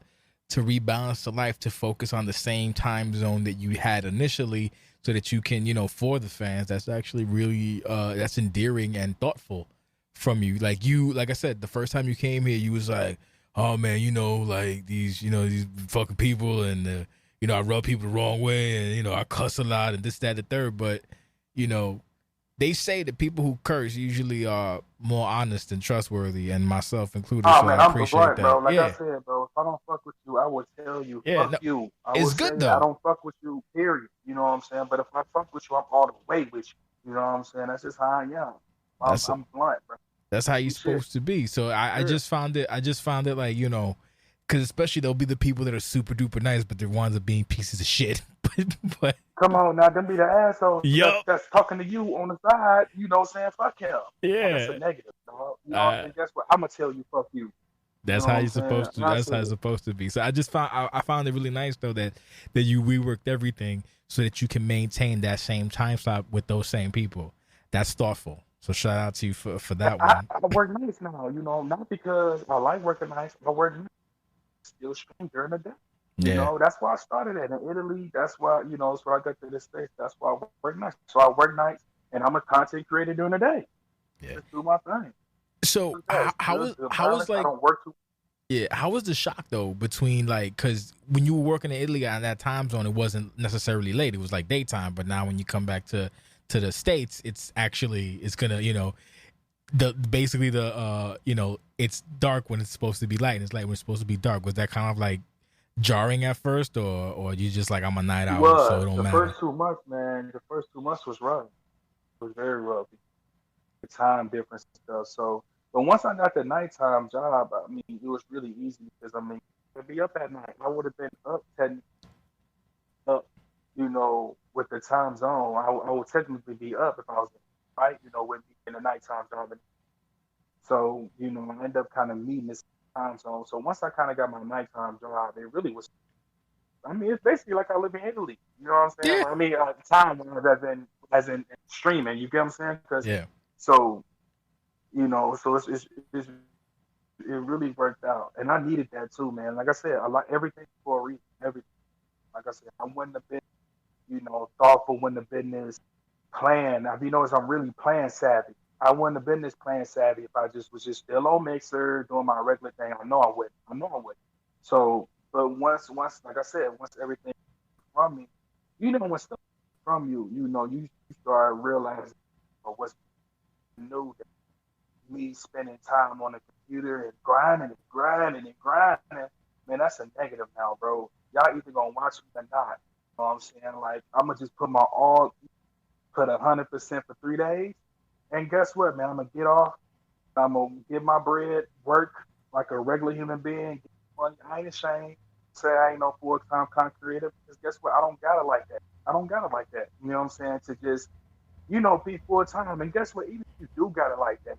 rebalance the life to focus on the same time zone that you had initially, so that you can, for the fans, that's actually really that's endearing and thoughtful from you. Like I said, the first time you came here, you was like, oh man, like these fucking people, and I rub people the wrong way, and I cuss a lot and this, that, the third. But they say that people who curse usually are more honest and trustworthy, and myself included. Oh so man, I I'm appreciate blunt, that. bro. Like Yeah. I said, bro, if I don't fuck with you, I will tell you, Yeah, fuck you. I it's will good say though. I don't fuck with you, period. You know what I'm saying? But if I fuck with you, I'm all the way with you. You know what I'm saying? That's just how I am. I'm blunt, bro. That's how you're supposed to be. So I just found it. Like, because especially there'll be the people that are super duper nice, but they're ones of being pieces of shit. but Come on now, them be the assholes Yup. that's talking to you on the side, saying fuck him. Yeah. That's a negative, dog. And guess what? I'm gonna tell you fuck you. That's how you're supposed to. That's how it's supposed to be. So I just found it really nice though that you reworked everything so that you can maintain that same time slot with those same people. That's thoughtful. So shout out to you for that one. I work nights now, not because I like working nights. I work nights, still stream during the day. That's why I started it in Italy. That's why, that's why I got to the States. That's why I work nights. So I work nights, and I'm a content creator during the day. Yeah. Just do my thing. So how was like? I don't work too. Yeah, how was the shock though between because when you were working in Italy on that time zone, it wasn't necessarily late; it was like daytime. But now when you come back to the States, it's gonna it's dark when it's supposed to be light, and it's light when it's supposed to be dark. Was that kind of like jarring at first, or you just like, I'm a night owl, so it don't matter? The first 2 months, man. The first 2 months was rough. It was very rough. The time difference and stuff. So, but once I got the nighttime job, I mean, it was really easy because to be up at night, I would have been up with the time zone. I would technically be up if I was right, with in the nighttime job. So, I ended up kind of meeting this time zone. So once I kind of got my nighttime job, it really was. I mean, it's basically like I live in Italy. You know what I'm saying? Yeah. I mean, time as in streaming. You get what I'm saying? So, so it really worked out, and I needed that too, man. Like I said, I like everything for a reason. Everything. Like I said, I wouldn't have been, thoughtful when the business plan. If you notice, I'm really plan savvy. I wouldn't have been this plan savvy if I was just still on Mixer doing my regular thing. I know I would. So, but once, like I said, once everything from me, when stuff from you, you start realizing what's new. That me spending time on the computer and grinding, man, that's a negative now, bro. Y'all either gonna watch me or not. You know what I'm saying? Like, I'm gonna just put 100% for 3 days. And guess what, man? I'm gonna get off. I'm gonna get my bread, work like a regular human being. Get money. I ain't ashamed to say I ain't no full-time content creator, because guess what? I don't got it like that. You know what I'm saying? To just, be full-time. And guess what? Even if you do got it like that,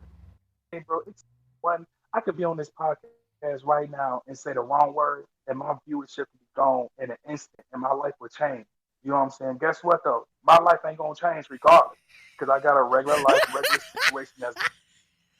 hey, bro, it's one. I could be on this podcast right now and say the wrong word, and my viewership would be gone in an instant, and my life would change. You know what I'm saying? Guess what though? My life ain't gonna change regardless, because I got a regular life, regular situation. That's,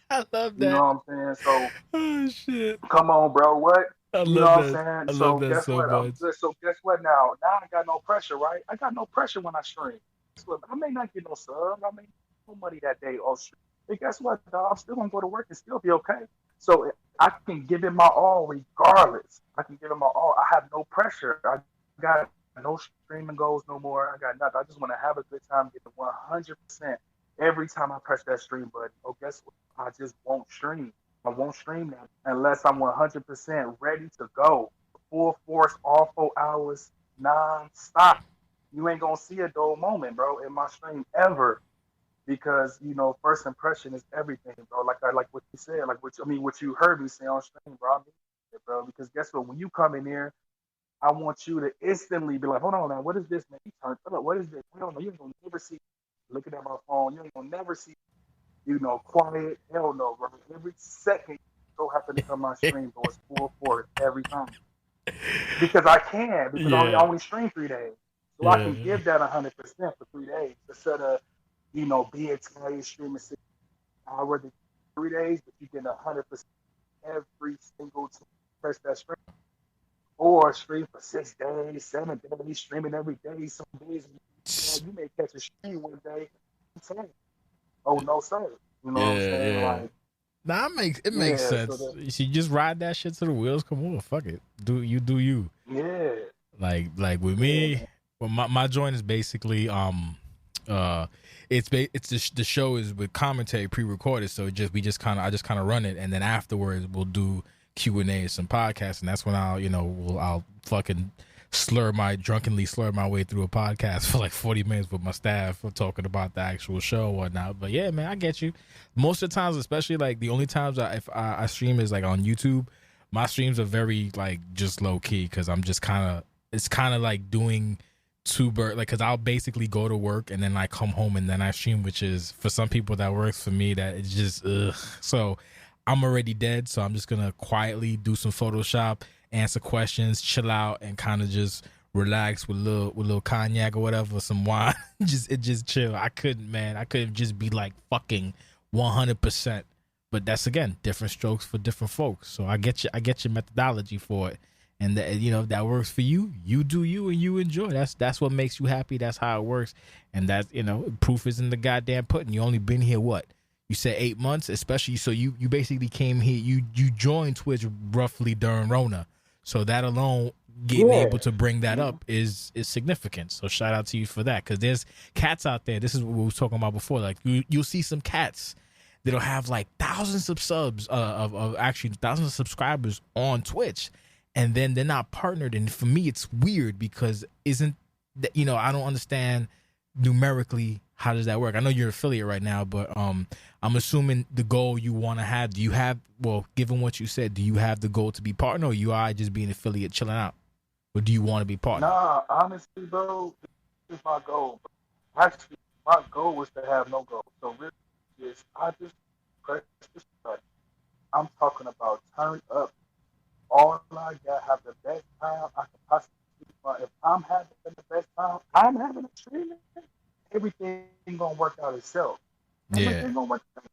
I love you know that. what I'm saying? So Oh shit. come on, bro. What? I You know love what I'm that. saying? I love So that guess so what? I'm much. good. So guess what now? Now I got no pressure, right? I got no pressure when I stream. Guess what? I may not get no sub. I may not get no money that day or stream. But guess what, dog? I'm still gonna go to work and still be okay. So I can give it my all regardless. I can give it my all. I have no pressure. I got no streaming goals no more. I got nothing. I just want to have a good time, get the 100% every time I press that stream button. Oh, guess what? I just won't stream. I won't stream that unless I'm 100% ready to go. Full force, all 4 hours, non-stop. You ain't gonna see a dull moment, bro, in my stream ever, because first impression is everything, bro. Like what you said, like what you heard me say on stream, bro. I mean it, bro. Because guess what? When you come in here, I want you to instantly be like, hold on now, what is this, man? You turned up. What is this? I don't know. You ain't gonna never see looking at my phone. You ain't gonna never see quiet. Hell no, bro. Every second go happen to come on stream, so it's full force every time. Because I can, because I only stream 3 days. So I can give that 100% for 3 days instead of, being tired streaming 6 hours, 3 days, but you get 100% every single time press that stream. Or stream for 6 days, 7 days, streaming every day. Some days you may catch a stream one day. Oh no, sir. You know what I'm saying? Yeah. Like, Nah, it makes sense. So You should just ride that shit to the wheels come on. Fuck it. Do you. Yeah. Like with me, well, my joint is basically the show is with commentary pre-recorded, so I just kind of run it, and then afterwards we'll do Q&A and some podcasts, and that's when I'll fucking drunkenly slur my way through a podcast for like 40 minutes with my staff for talking about the actual show and whatnot. But yeah, man, I get you. Most of the times, especially like the only times if I stream is like on YouTube, my streams are very like just low key, because I'm just it's kind of like doing because I'll basically go to work and then I come home and then I stream, which is for some people that works. For me, that it's just so I'm already dead, so I'm just gonna quietly do some Photoshop, answer questions, chill out, and kind of just relax with little cognac or whatever, some wine. just chill. I couldn't just be like fucking 100%. But that's again different strokes for different folks. So I get your methodology for it, and that if that works for you, you do you and you enjoy. That's what makes you happy. That's how it works, and that's proof is in the goddamn pudding. You only been here what? You said 8 months, especially. So you basically came here. You joined Twitch roughly during Rona. So that alone, getting able to bring that up is significant. So shout out to you for that, because there's cats out there. This is what we were talking about before. Like you'll see some cats that'll have like thousands of subs, actually thousands of subscribers on Twitch, and then they're not partnered. And for me, it's weird, because I don't understand numerically how does that work. I know you're affiliate right now, but I'm assuming the goal you want to have. Do you have, given what you said, do you have the goal to be partner, or you are just being affiliate chilling out, or do you want to be partner? Nah, honestly, bro, this is my goal. Actually, my goal was to have no goal. So really, I just press this button. I'm talking about turn up. All I got, have the best time I can possibly. If I'm having the best time, I'm having a streaming. Everything gonna work out itself. Everything gonna work out.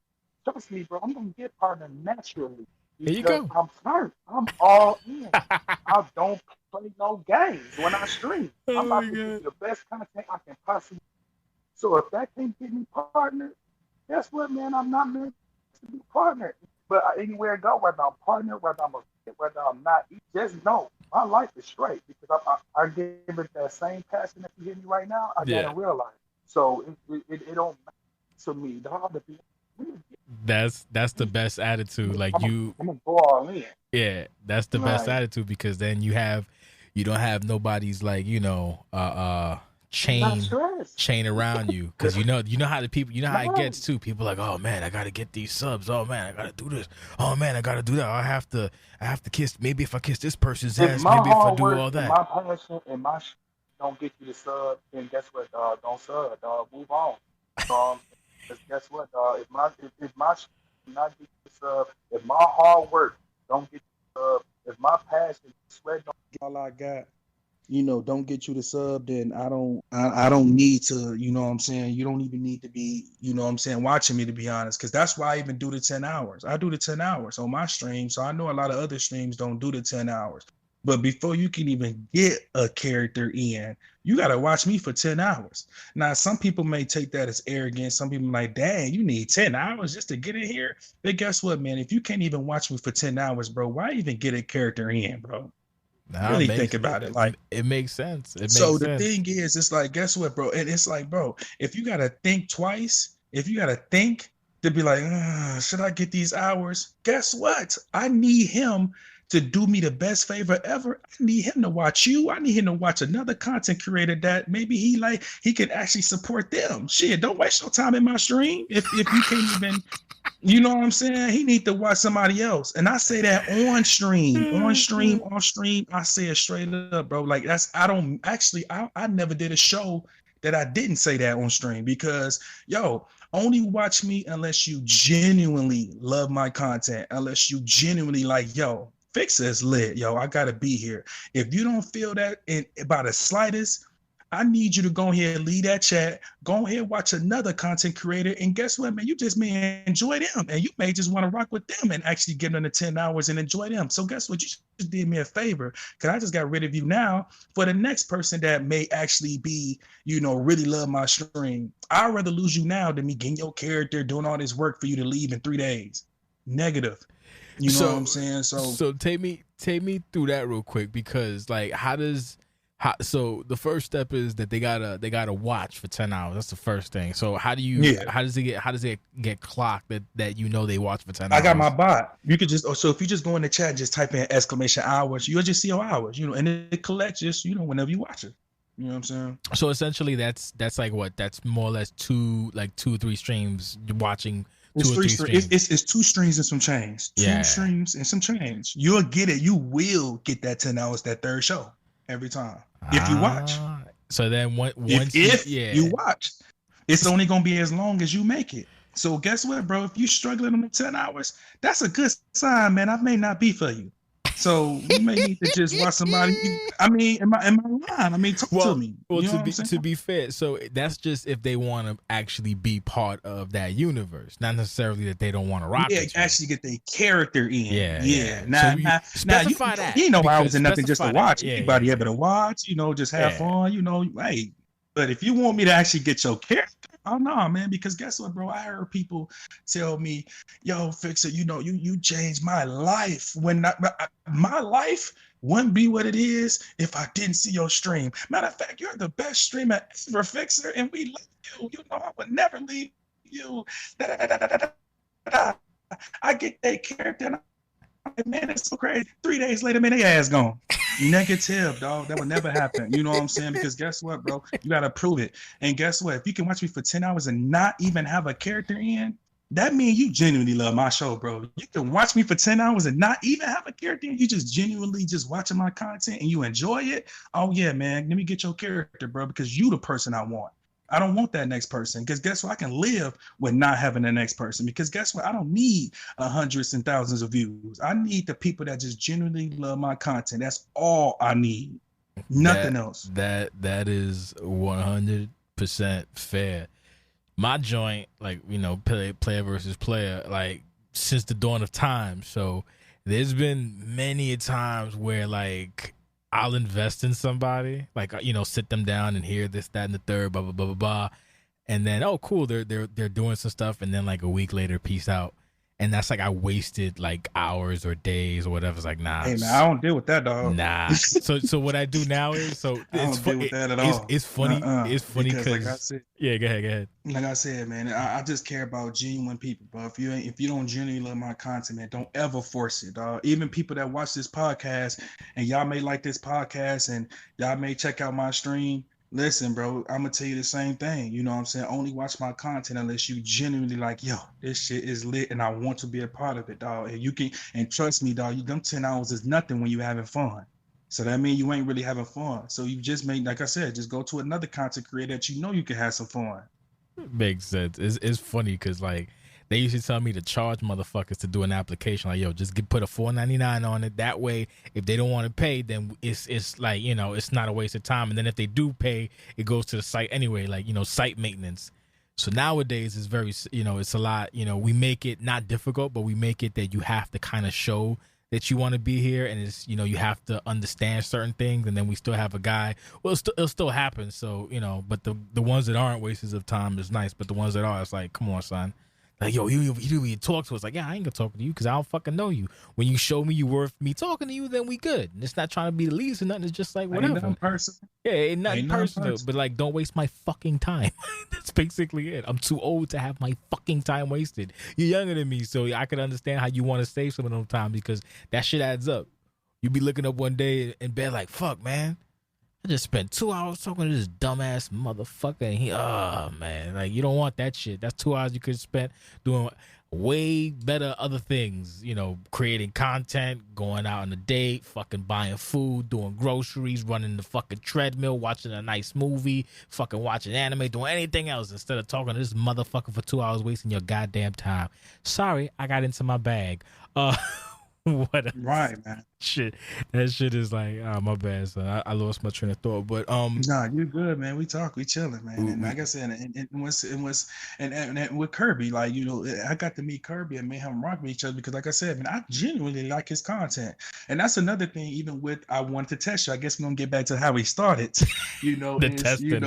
Trust me, bro. I'm gonna get partner naturally. There you go. I'm turned. I'm all in. I don't play no games when I stream. I'm about to get the best content I can possibly. So if that can't get me partner, guess what, man? I'm not meant to be partner. But anywhere I go, whether I'm partner, whether I'm whether I'm not, just know my life is straight, because I give it that same passion that you hear me right now. I got in real life. So it don't matter to me. That's the best attitude. Like I'm gonna go all in. Yeah, that's the best attitude, because then you don't have nobody's like chain around you, because you know how the people, how it gets too. People like, oh man, I gotta get these subs. Oh man, I gotta do this. Oh man, I gotta do that. I have to kiss. Maybe if I kiss this person's ass, maybe if I do all that. My passion and my don't get you the sub, then guess what, dog? Don't sub, dog. Move on. Guess what, dog? If my not get you the sub, if my hard work don't get you the sub, if my passion, sweat don't get all I got, don't get you the sub, then I don't need to, you know what I'm saying? You don't even need to be, you know what I'm saying, watching me, to be honest, because that's why I even do the 10 hours. I do the 10 hours on my stream, so I know a lot of other streams don't do the 10 hours. But before you can even get a character in, you got to watch me for 10 hours. Now, some people may take that as arrogant. Some people like, dang, you need 10 hours just to get in here. But guess what, man? If you can't even watch me for 10 hours, bro, why even get a character in, bro? Really think about it. Like, it makes sense. So the thing is, it's like, guess what, bro? And it's like, bro, if you got to think twice, if you got to think to be like, should I get these hours? Guess what? I need him to do me the best favor ever. I need him to watch you. I need him to watch another content creator that maybe he can actually support them. Shit, don't waste your time in my stream if you can't even, you know what I'm saying? He need to watch somebody else. And I say that on stream, off stream. I say it straight up, bro. Like I never did a show that I didn't say that on stream, because only watch me unless you genuinely love my content, unless you genuinely like, Fixa is lit, I gotta be here. If you don't feel that by the slightest, I need you to go ahead and leave that chat, go ahead and watch another content creator, and guess what, man? You just may enjoy them, and you may just want to rock with them and actually give them the 10 hours and enjoy them. So guess what? You just did me a favor, because I just got rid of you now for the next person that may actually be, really love my stream. I'd rather lose you now than me getting your character, doing all this work for you to leave in 3 days. Negative. You know what I'm saying? So take me through that real quick, because like so the first step is that they gotta watch for 10 hours. That's the first thing. So how does it get clocked that they watch for 10 hours? I got my bot. You could just if you just go in the chat and just type in !hours, you'll just see your hours, and it collects just whenever you watch it. You know what I'm saying? So essentially that's like what? That's more or less 2-3 streams you're watching. It's 2 streams. It's 2 streams and some change. 2 streams and some change. You'll get it. You will get that 10 hours, that third show every time if you watch. So then once you watch, it's only gonna be as long as you make it. So guess what, bro? If you're struggling on the 10 hours, that's a good sign, man. I may not be for you. So you may need to just watch somebody. I mean, am I lying? I mean, talk to me. Well, to be fair, so that's just if they want to actually be part of that universe, not necessarily that they don't want to rock. Yeah, actually get their character in. Yeah. Now, specify that. I was in nothing just to watch. Anybody ever to watch? Just have fun. Hey. But if you want me to actually get your character, oh no, man, because guess what, bro? I heard people tell me, yo, Fixa, you changed my life. My life wouldn't be what it is if I didn't see your stream. Matter of fact, you're the best streamer ever, Fixa, and we love you. I would never leave you. I get that character, and man, it's so crazy. 3 days later, man, they ass gone. Negative, dog. That would never happen. You know what I'm saying? Because guess what, bro? You got to prove it. And guess what? If you can watch me for 10 hours and not even have a character in, that means you genuinely love my show, bro. You can watch me for 10 hours and not even have a character in. You just genuinely just watching my content and you enjoy it. Oh, yeah, man. Let me get your character, bro, because you the person I want. I don't want that next person, because guess what? I can live with not having the next person, because guess what? I don't need hundreds and thousands of views. I need the people that just genuinely love my content. That's all I need. Nothing else. That is 100% fair. My joint, like, player versus player, like since the dawn of time. So there's been many times where like I'll invest in somebody, like, sit them down and hear this, that, and the third, blah, blah, blah, blah, blah. And then, oh, cool, they're doing some stuff. And then like a week later, peace out. And that's like I wasted like hours or days or whatever. It's like, nah. Hey, man, I don't deal with that, dog. Nah. So what I do now is, I don't deal with that at all. It's funny. It's funny because like I said, yeah, go ahead. Like I said, man, I just care about genuine people, bro. If you don't genuinely love my content, man, don't ever force it, dog. Even people that watch this podcast, and y'all may like this podcast, and y'all may check out my stream. Listen, bro, I'm gonna tell you the same thing. You know what I'm saying? Only watch my content unless you genuinely like, yo, this shit is lit and I want to be a part of it, dog. And trust me, dog, them 10 hours is nothing when you having fun. So that means you ain't really having fun. So you just like I said, just go to another content creator that you can have some fun. Makes sense. It's funny because like They used to tell me to charge motherfuckers to do an application. Like, yo, just put a $4.99 on it. That way, if they don't want to pay, then it's like, you know, it's not a waste of time. And then if they do pay, it goes to the site anyway, like, you know, site maintenance. So nowadays it's very, you know, it's a lot, you know, we make it not difficult, but we make it that you have to kind of show that you want to be here, and it's, you know, you have to understand certain things, and then we still have a guy. Well, it'll still happen. So, you know, but the ones that aren't wastes of time is nice, but the ones that are, it's like, come on, son. Like, yo, you didn't even talk to us. Like, yeah, I ain't gonna talk to you because I don't fucking know you. When you show me you worth me talking to you, then we good. And it's not trying to be the least or nothing. It's just like, whatever. Ain't nothing personal. Yeah, ain't nothing personal. But like, don't waste my fucking time. That's basically it. I'm too old to have my fucking time wasted. You're younger than me, so I can understand how you want to save some of them time, because that shit adds up. You be looking up one day in bed like, fuck, man, I just spent 2 hours talking to this dumbass motherfucker, and he, oh man, like, you don't want that shit. That's 2 hours you could spend doing way better other things, you know, creating content, going out on a date, fucking buying food, doing groceries, running the fucking treadmill, watching a nice movie, fucking watching anime, doing anything else instead of talking to this motherfucker for 2 hours, wasting your goddamn time. Sorry, I got into my bag. What right, man. Shit, that shit is like, my bad, son. I lost my train of thought, but nah, you good, man. We chilling, man. And like I said, and with Kirby, like, you know, I got to meet Kirby and made him rock with each other because, like I said, man, I genuinely like his content, and that's another thing. Even with, I wanted to test you. I guess we're gonna get back to how he started. You know, you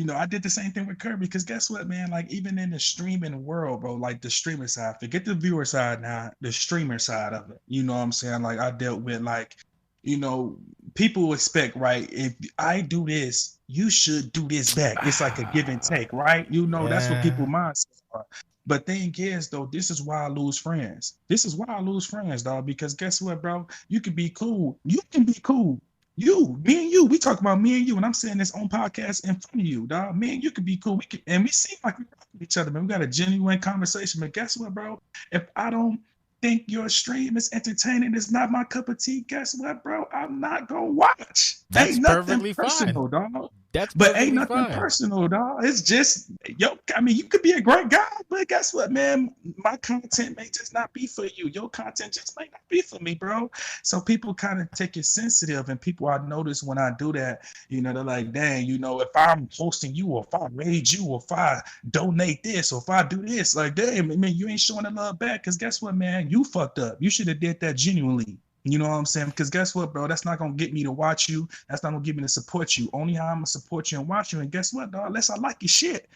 know, I did the same thing with Kirby because guess what, man? Like, even in the streaming world, bro, like the streamer side, forget the viewer side now, the streamer side of it. You know what I'm saying? Like, I dealt with, like, you know, people expect, right, if I do this, you should do this back. It's like a give and take, right? You know, that's what people mindset are. But thing is, though, this is why I lose friends. This is why I lose friends, dog, because guess what, bro? You can be cool. You can be cool. Me and you, we talk about me and you, and I'm saying this on podcast in front of you, dog. Me and you can be cool. We can, and we seem like we rock with each other, man. We got a genuine conversation. But guess what, bro? If I don't think your stream is entertaining, it's not my cup of tea, guess what, bro? I'm not gonna watch. That's ain't perfectly personal, fine, dog. That's but ain't nothing fine. Personal, dog. It's just, yo, I mean, you could be a great guy, but guess what, man? My content may just not be for you. Your content just may not be for me, bro. So people kind of take it sensitive, and people, I notice when I do that, you know, they're like, dang, you know, if I'm hosting you, or if I raid you, or if I donate this, or if I do this, like, damn, I mean, you ain't showing the love back, because guess what, man? You fucked up. You should have did that genuinely. You know what I'm saying? Because guess what, bro? That's not going to get me to watch you. That's not going to get me to support you. Only how I'm going to support you and watch you. And guess what, dog? Unless I like your shit.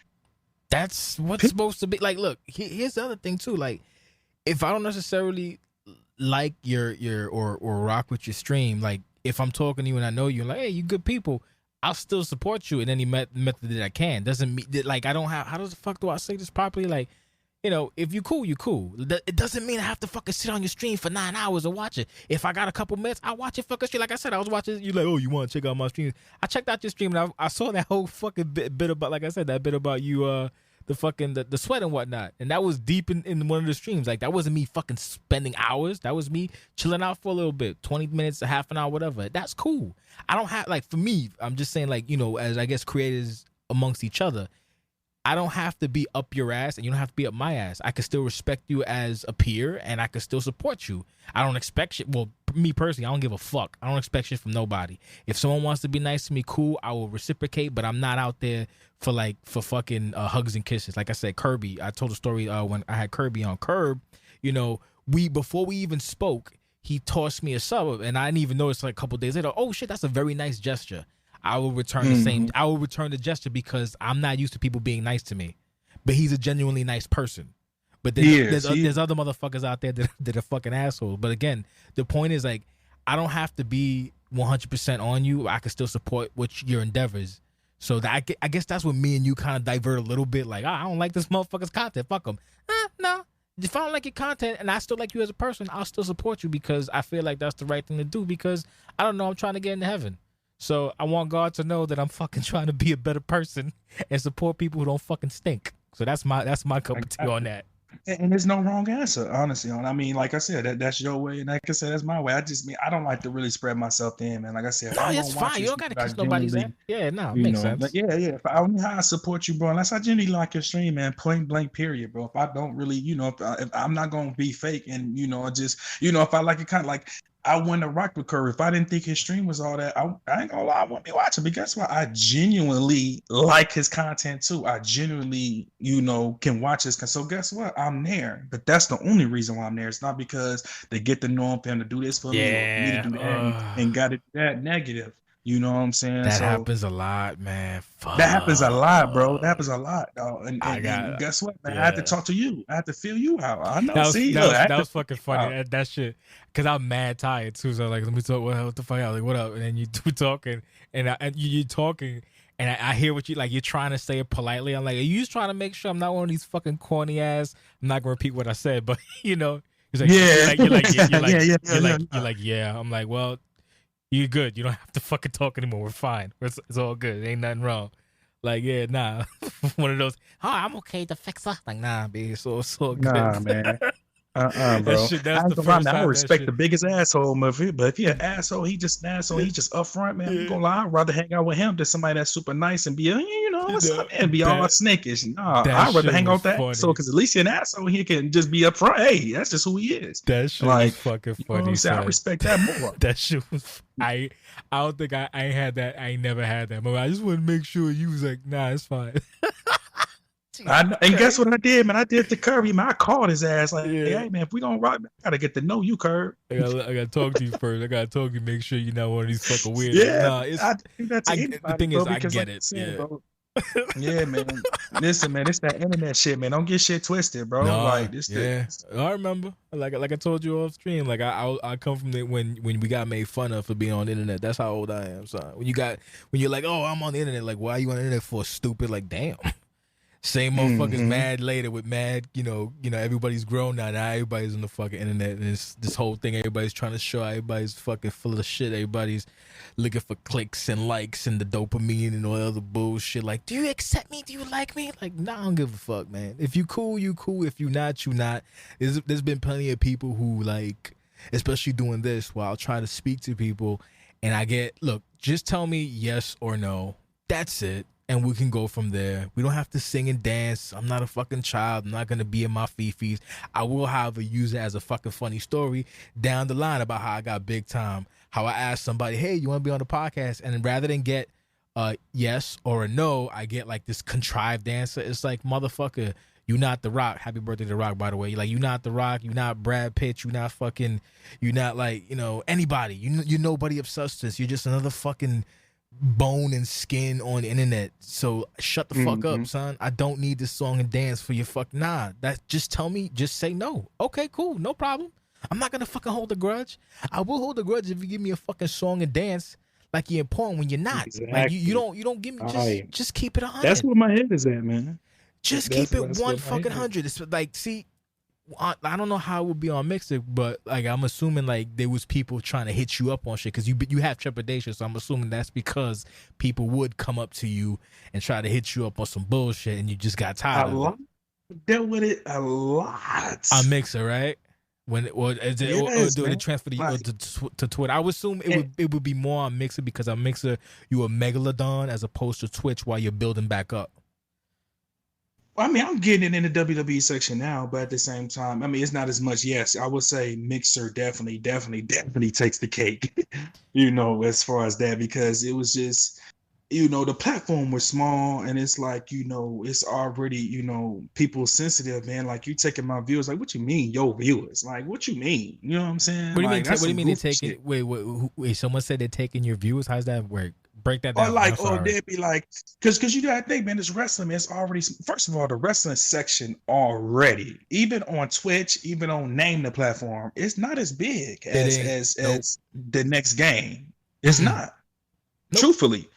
That's what's supposed to be. Like, look, here's the other thing, too. Like, if I don't necessarily like your or rock with your stream, like, if I'm talking to you and I know you, and like, hey, you good people, I'll still support you in any method that I can. Doesn't mean, like, I don't have, how does the fuck do I say this properly? Like, you know, if you cool, you cool. It doesn't mean I have to fucking sit on your stream for 9 hours and watch it. If I got a couple minutes, I watch it fucking straight. Like I said, I was watching, you like, oh, you want to check out my stream? I checked out your stream, and I saw that whole fucking bit about, like I said, that bit about you, the sweat and whatnot. And that was deep in one of the streams. Like, that wasn't me fucking spending hours. That was me chilling out for a little bit, 20 minutes, a half an hour, whatever. That's cool. I don't have, like, for me, I'm just saying, like, you know, as I guess creators amongst each other, I don't have to be up your ass, and you don't have to be up my ass. I can still respect you as a peer, and I can still support you. I don't expect shit. Well, me personally, I don't give a fuck. I don't expect shit from nobody. If someone wants to be nice to me, cool, I will reciprocate, but I'm not out there for fucking hugs and kisses. Like I said, Kirby, I told a story when I had Kirby on Curb. You know, before we even spoke, he tossed me a sub, and I didn't even notice, like, a couple days later, oh shit, that's a very nice gesture. I will return the same. I will return the gesture because I'm not used to people being nice to me. But he's a genuinely nice person. But then there's other motherfuckers out there that are fucking assholes. But again, the point is, like, I don't have to be 100% on you. I can still support your endeavors. So that I guess that's what me and you kind of divert a little bit. Like, I don't like this motherfucker's content. Fuck him. No. If I don't like your content and I still like you as a person, I'll still support you because I feel like that's the right thing to do because I don't know, I'm trying to get into heaven. So I want God to know that I'm fucking trying to be a better person and support people who don't fucking stink. So that's my cup of tea on that. And there's no wrong answer, honestly. I mean, like I said, that's your way, and like I said, that's my way. I don't like to really spread myself thin, man. Like I said, if No, I'm that's gonna watch fine. You you, don't gotta I kiss nobody's genuinely, ass. Yeah, no, it you makes know, sense. yeah. If I only how I support you, bro, unless I genuinely like your stream, man, point blank, period, bro. If I don't really, if I'm not gonna be fake, and just, if I like it, kind of like. I wouldn't have rocked with Curry if I didn't think his stream was all that. I ain't gonna lie, I wouldn't be watching. But guess what? I genuinely like his content too. I genuinely, can watch this. So guess what? I'm there. But that's the only reason why I'm there. It's not because they get to know him for him to do this for me or for me to do that and got it that negative. You know what I'm saying? That So happens a lot, man. Fuck. that happens a lot, bro. That happens a lot, dog. And guess what, man? yeah. I had to talk to you. I had to feel you out. I know. That was fucking funny. That shit. Cause I'm mad tired too. So like, let me talk. What the fuck? I was like, what up? And then you two talking, and you talking, and I hear what you like. You're trying to say it politely. I'm like, are you just trying to make sure I'm not one of these fucking corny ass? I'm not gonna repeat what I said, but he's like, you're like, yeah. I'm like, well. You're good. You don't have to fucking talk anymore. We're fine. It's all good. Ain't nothing wrong. Like, yeah, nah. One of those, I'm okay, DaFixa. Like, nah, B. It's all good. Nah, man. Bro. I respect the biggest asshole, but if you're an asshole, he just an asshole. He just upfront, man. I'm gonna lie. I'd rather hang out with him than somebody that's super nice and be, what's up, man? Be all snakish. Nah, I'd rather hang out with that asshole because at least you're an asshole. He can just be upfront. Hey, that's just who he is. That shit was fucking funny. I respect that more. That shit was. I don't think I ain't had that. I ain't never had that. But I just want to make sure you was like, nah, it's fine. And guess what I did, man? I did to Curry, man. I called his ass like, hey, man, if we gonna rock, man, I gotta get to know you, Curry. I gotta talk to you first. I gotta talk to you, make sure you're not one of these fucking weirdos. Yeah, the thing is, I get it. Yeah, man. Listen, man, it's that internet shit, man. Don't get shit twisted, bro. No, like this. I remember. Like I told you off stream. Like I come from when we got made fun of for being on the internet. That's how old I am, son. When you're like, oh, I'm on the internet. Like, why are you on the internet for? Stupid. Like, damn. Same motherfuckers mad later with mad, everybody's grown now. Now everybody's on the fucking internet, and it's this whole thing. Everybody's trying to show. Everybody's fucking full of shit. Everybody's looking for clicks and likes and the dopamine and all the other bullshit. Like, do you accept me? Do you like me? Like, nah, I don't give a fuck, man. If you cool, you cool. If you not, you not. There's been plenty of people who like, especially doing this, while I'll try to speak to people, and I get, look, just tell me yes or no. That's it. And we can go from there. We don't have to sing and dance. I'm not a fucking child. I'm not going to be in my fifis. I will, however, use it as a fucking funny story down the line about how I got big time. How I asked somebody, hey, you want to be on the podcast? And rather than get a yes or a no, I get like this contrived answer. It's like, motherfucker, you not The Rock. Happy birthday to The Rock, by the way. Like, you not The Rock. You not Brad Pitt. You not fucking, you not like, anybody. You're nobody of substance. You're just another fucking bone and skin on the internet. So shut the fuck up, son. I don't need this song and dance for your fuck. Nah, just tell me, just say no. Okay, cool, no problem. I'm not gonna fucking hold a grudge. I will hold a grudge if you give me a fucking song and dance like you're important when you're not. Exactly. Like you don't give me just keep it 100. That's where my head is at, man. Just keep it 100. It's like, see, I don't know how it would be on Mixer, but like I'm assuming like there was people trying to hit you up on shit because you have trepidation, so I'm assuming that's because people would come up to you and try to hit you up on some bullshit, and you just got tired of it. Dealt with it a lot on Mixer, right? When or do it transfer to Twitter? I would assume it would be more on Mixer because on Mixer you a megalodon as opposed to Twitch while you're building back up. I mean, I'm getting it in the WWE section now, but at the same time, I mean, it's not as much. Yes, I would say Mixer definitely takes the cake, as far as that, because it was just, the platform was small, and it's like, it's already, people sensitive, man. Like, you taking my viewers, like, what you mean, your viewers? Like, what you mean? You know what I'm saying? What do you mean they're taking? Wait, someone said they're taking your viewers. How's that work? Break that down. Or they'd be like, because you gotta think, man, this wrestling, man, it's already, first of all, the wrestling section already, even on Twitch, even on Name the platform, it's not as big as the next game. It's not. Truthfully.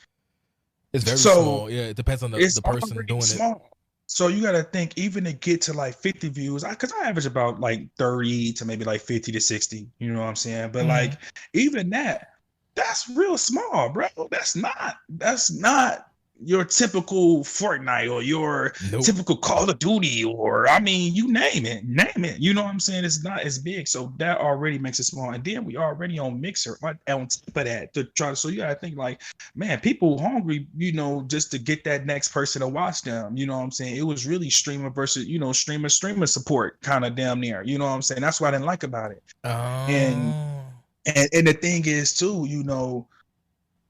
It's very small. Yeah, it depends on the person doing small. It. So you gotta think, even to get to like 50 views, because I average about like 30 to maybe like 50 to 60. You know what I'm saying? But like even that's real small, bro. That's not your typical Fortnite or your Nope. typical Call of Duty, or I mean, you name it. You know what I'm saying? It's not as big, so that already makes it small. And then we already on Mixer on top of that to try. So you gotta think like, man, people hungry, you know, just to get that next person to watch them. You know what I'm saying? It was really streamer versus, you know, streamer support kind of damn near. You know what I'm saying? That's what I didn't like about it. And the thing is too, you know,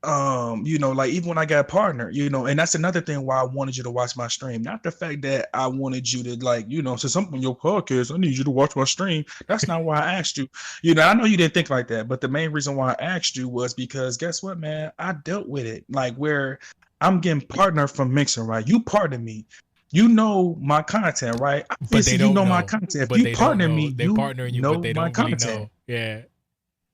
like even when I got a partner, you know, and that's another thing why I wanted you to watch my stream. Not the fact that I wanted you to, like, you know, so something on your podcast, I need you to watch my stream. That's not why I asked you. You know, I know you didn't think like that, but the main reason why I asked you was because guess what, man? I dealt with it. Like where I'm getting partner from Mixer, right? You partner me. You know my content, right? But they don't know my content. If but you they partner don't know. me, They're partnering you, know but they my don't really content. know. Yeah.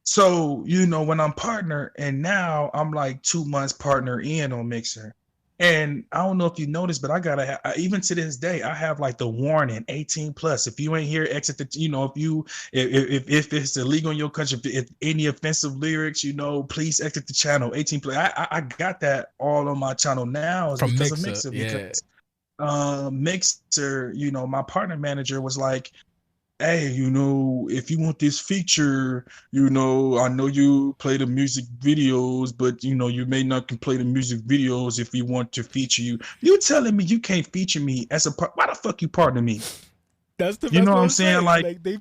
So, you know, when I'm partner and now I'm like 2 months partner in on Mixer. And I don't know if you noticed, but I gotta even to this day, I have like the warning 18 plus. If you ain't here, exit the, you know, if it's illegal in your country, if any offensive lyrics, you know, please exit the channel 18 plus. I got that all on my channel now From because Mixer, of Mixer. Because Mixer, you know, my partner manager was like, hey, you know, if you want this feature, you know, I know you play the music videos, but you know, you may not can play the music videos if we want to feature you. You telling me you can't feature me as a part? Why the fuck you partner me? That's the You know what I'm saying? Like, they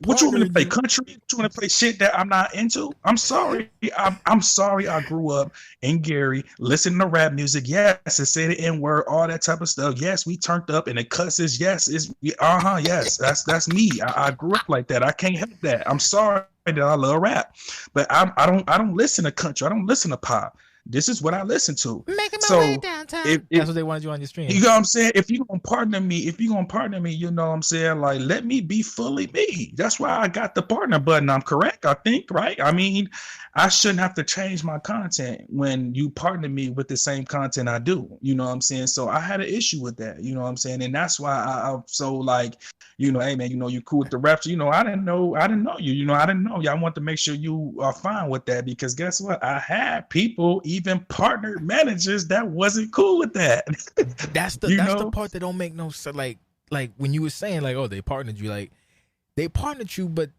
what you want to play country? You want to play shit that I'm not into? I'm sorry. I'm sorry. I grew up in Gary, listening to rap music. Yes, and say the N word, all that type of stuff. Yes, we turned up and the cusses. Yes, it's yes, that's me. I grew up like that. I can't help that. I'm sorry that I love rap, but I don't listen to country. I don't listen to pop. This is what I listen to. Making my way downtown. That's what they wanted you on your stream. You know what I'm saying? If you're gonna partner me, you know what I'm saying? Like, let me be fully me. That's why I got the partner button. I'm correct, I think, right? I mean, I shouldn't have to change my content when you partner me with the same content I do. You know what I'm saying? So I had an issue with that. You know what I'm saying? And that's why I'm so like, you know, hey man, you know, you cool with the raps. You know, I didn't know you. You know, I didn't know you. I want to make sure you are fine with that because guess what? I had people, even partner managers, that wasn't cool with that. That's the part that don't make no sense. Like when you were saying like, oh, they partnered you, like they partnered you, but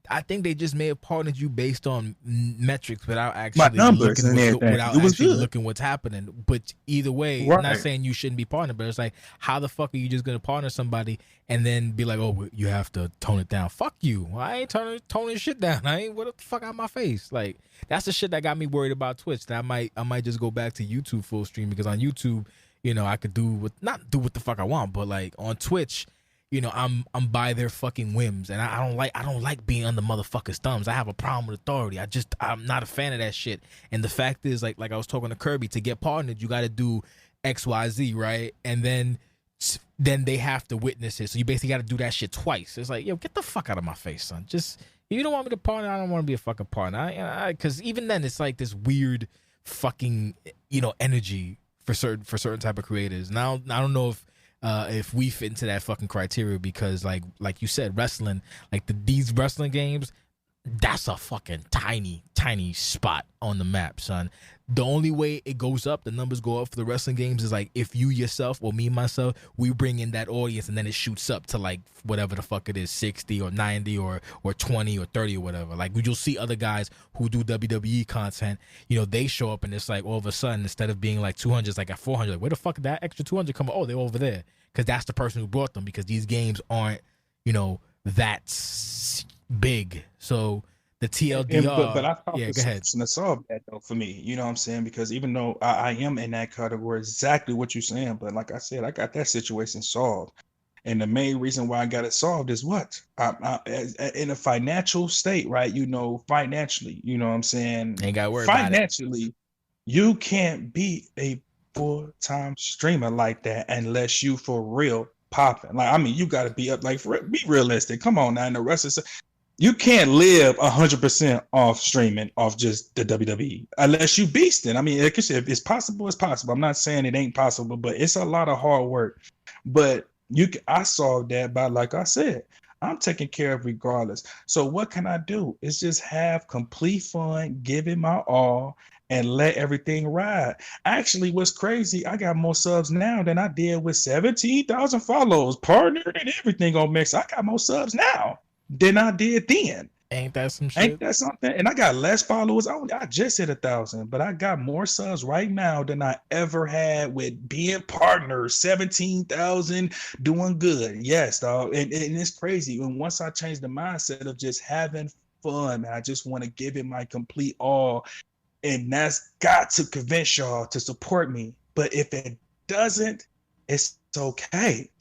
I think they just may have partnered you based on metrics without actually looking what's happening. But either way, right. I'm not saying you shouldn't be partnered, but it's like, how the fuck are you just gonna partner somebody and then be like, oh, you have to tone it down? Fuck you! I ain't toning shit down. I ain't what the fuck out of my face. Like that's the shit that got me worried about Twitch. That I might just go back to YouTube full stream because on YouTube, you know, I could not do what the fuck I want, but like on Twitch, you know, I'm by their fucking whims, and I don't like being under motherfuckers' thumbs. I have a problem with authority. I'm not a fan of that shit. And the fact is, like I was talking to Kirby, to get partnered, you got to do XYZ, right? And then they have to witness it. So you basically got to do that shit twice. It's like, yo, get the fuck out of my face, son. Just if you don't want me to partner, I don't want to be a fucking partner. Because even then, it's like this weird fucking, you know, energy for certain type of creators. Now I don't know if we fit into that fucking criteria because like you said, wrestling, like these wrestling games, that's a fucking tiny spot on the map, son. The only way it goes up, the numbers go up for the wrestling games is like if you yourself or me myself, we bring in that audience and then it shoots up to like whatever the fuck it is, 60 or 90 or 20 or 30 or whatever. Like you'll see other guys who do WWE content, you know, they show up and it's like all of a sudden instead of being like 200, it's like at 400, like where the fuck did that extra 200 come? Oh, they're over there. Because that's the person who brought them because these games aren't, you know, that big. So the TLDR. But I thought go ahead. To solve that though for me, you know what I'm saying? Because even though I am in that category, exactly what you're saying, but like I said, I got that situation solved. And the main reason why I got it solved is what? I in a financial state, right? You know, financially, you know what I'm saying? Ain't got to worry financially, about it. You can't be a full-time streamer like that unless you for real popping. Like, I mean, you got to be up, like, be realistic. Come on now. And the rest is, you can't live 100% off streaming off just the WWE unless you beasting. I mean, like I said, if it's possible, it's possible. I'm not saying it ain't possible, but it's a lot of hard work. But I solved that by, like I said, I'm taking care of regardless. So what can I do? It's just have complete fun, give it my all, and let everything ride. Actually, what's crazy, I got more subs now than I did with 17,000 follows, partnered and everything on Mix. I got more subs now than I did then. Ain't that some shit? Ain't that something? And I got less followers. I just hit 1,000, but I got more subs right now than I ever had with being partners. 17,000, doing good. Yes, dog. And it's crazy. And once I changed the mindset of just having fun, man, I just want to give it my complete all. And that's got to convince y'all to support me. But if it doesn't, it's okay.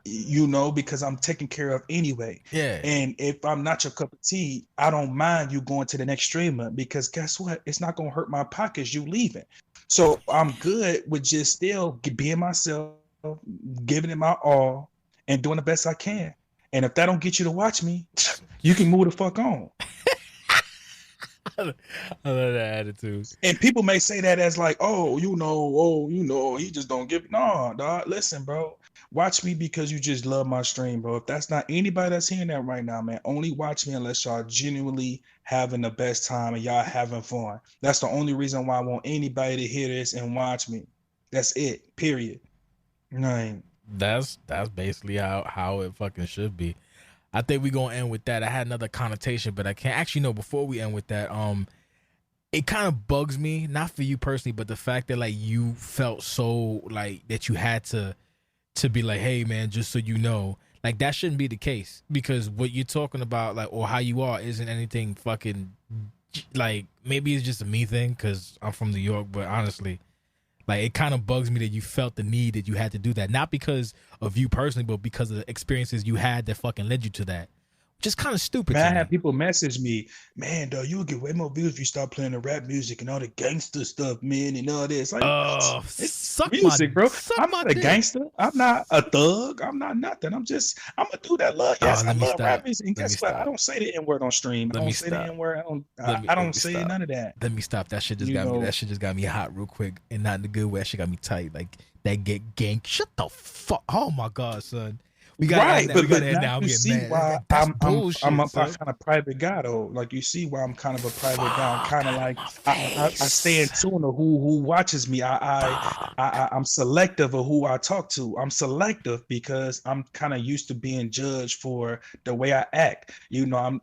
Because I'm taken care of anyway. Yeah. And if I'm not your cup of tea, I don't mind you going to the next streamer, because guess what? It's not going to hurt my pockets you leaving. So I'm good with just still being myself, giving it my all, and doing the best I can. And if that don't get you to watch me, you can move the fuck on. I love that attitude. And people may say that as like, he just don't give. No, dog. Listen, bro. Watch me because you just love my stream, bro. If that's not anybody that's hearing that right now, man, only watch me unless y'all genuinely having the best time and y'all having fun. That's the only reason why I want anybody to hear this and watch me. That's it. Period. That's basically how it fucking should be. I think we're gonna end with that. I had another connotation, but I can't actually. No, before we end with that, it kind of bugs me, not for you personally, but the fact that like you felt so like that you had to be like, hey man, just so you know, like that shouldn't be the case, because what you're talking about, like, or how you are, isn't anything fucking like, maybe it's just a me thing because I'm from New York, but honestly, like, it kind of bugs me that you felt the need that you had to do that, not because of you personally, but because of the experiences you had that fucking led you to that. Just kind of stupid. Man, I had people message me, man, dog, you would get way more views if you start playing the rap music and all the gangster stuff, man, and all this. Like, it's music, bro. I'm not a gangster. I'm not a thug. I'm not nothing. I'm gonna do that love. Yes, I love rap music. And guess what? I don't say the N-word on stream. I don't say the N-word. I don't say none of that. Let me stop. That shit just got me. That shit just got me hot real quick, and not in the good way. That shit got me tight. Like that gang. Shut the fuck. Oh my god, son. We got right, but now you see why I'm a kind of private guy though. Like, you see why I'm kind of a private guy. I'm kind of like I stay in tune of who watches me. I'm selective of who I talk to. I'm selective because I'm kind of used to being judged for the way I act. I'm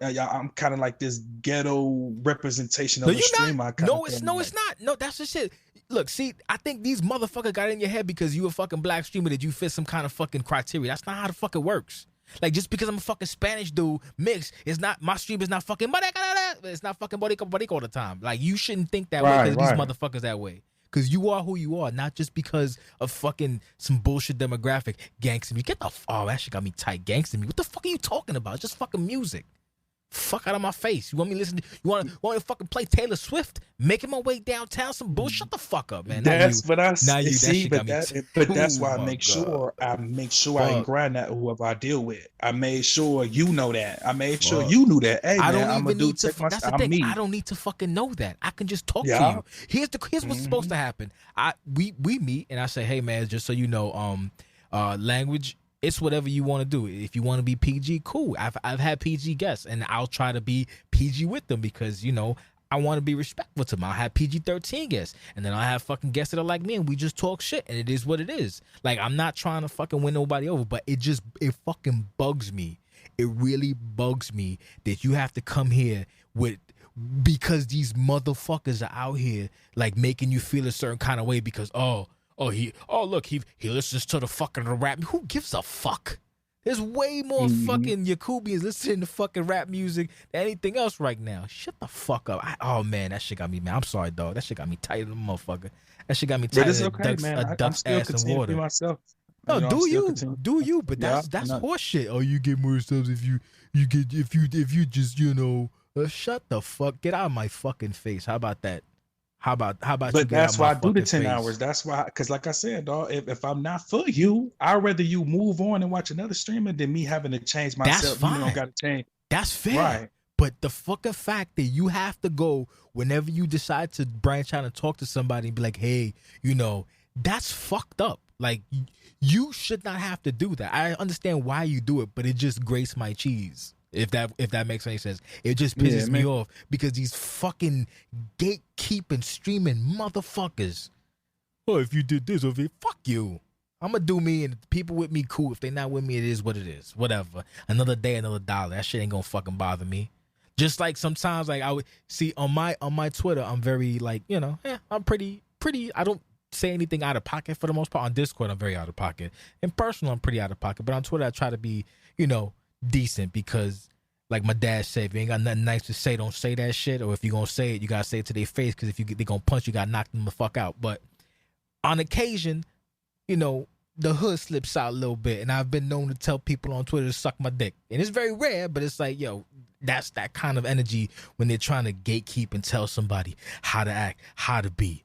kind of like this ghetto representation of a streamer. No, it's not. No, that's the shit. Look, see, I think these motherfuckers got it in your head because you a fucking black streamer that you fit some kind of fucking criteria. That's not how the fuck it works. Like, just because I'm a fucking Spanish dude mixed, my stream is not fucking it's not fucking borico all the time. Like, you shouldn't think that way because these motherfuckers that way. Because you are who you are, not just because of fucking some bullshit demographic. Gangsta me. Get the that shit got me tight. Gangsta me. What the fuck are you talking about? It's just fucking music. Fuck out of my face. You want me to listen to, you want to fucking play Taylor Swift, making my way downtown some bullshit? Shut the fuck up, man. That's what I see. But that's why I make sure I grind that whoever I deal with. I made sure you know that. I made sure you knew that. Hey, I man, don't I'm even need to. that's the thing. I don't need to fucking know that. I can just talk to you. Here's what's supposed to happen. We meet and I say, hey man, just so you know, language. It's whatever you want to do. If you want to be PG, cool. I've had PG guests, and I'll try to be PG with them because, I want to be respectful to them. I'll have PG-13 guests, and then I'll have fucking guests that are like me, and we just talk shit, and it is what it is. Like, I'm not trying to fucking win nobody over, but it fucking bugs me. It really bugs me that you have to come here because these motherfuckers are out here, like, making you feel a certain kind of way because, he listens to the fucking rap. Who gives a fuck? There's way more fucking Yakubians listening to fucking rap music than anything else right now. Shut the fuck up. Man, that shit got me, man. I'm sorry, dog. That shit got me tight as a motherfucker. That shit got me tight as a duck's ass in water. Myself. No, do you? But that's horse shit. Oh, you get more subs if you just shut the fuck. Get out of my fucking face. How about that? How about But that's why I do the 10 hours. That's why, because like I said, dog, if I'm not for you, I'd rather you move on and watch another streamer than me having to change myself. That's fine. You don't got to change. That's fair. Right. But the fucking fact that you have to go whenever you decide to branch out and talk to somebody and be like, hey, that's fucked up. Like, you should not have to do that. I understand why you do it, but it just grates my cheese. If that makes any sense. It just pisses me off because these fucking gatekeeping, streaming motherfuckers. Oh, if you did this, fuck you. I'm gonna do me, and people with me, cool. If they not with me, it is what it is. Whatever. Another day, another dollar. That shit ain't gonna fucking bother me. Just like sometimes, like I would see on my Twitter, I'm very like, I'm pretty. I don't say anything out of pocket for the most part. On Discord, I'm very out of pocket. In personal, I'm pretty out of pocket. But on Twitter, I try to be, decent because, like my dad said, if you ain't got nothing nice to say, don't say that shit. Or if you gonna say it, you gotta say it to their face because if they gonna punch you, gotta knock them the fuck out. But on occasion, the hood slips out a little bit, and I've been known to tell people on Twitter to suck my dick. And it's very rare, but it's like, that's that kind of energy when they're trying to gatekeep and tell somebody how to act, how to be.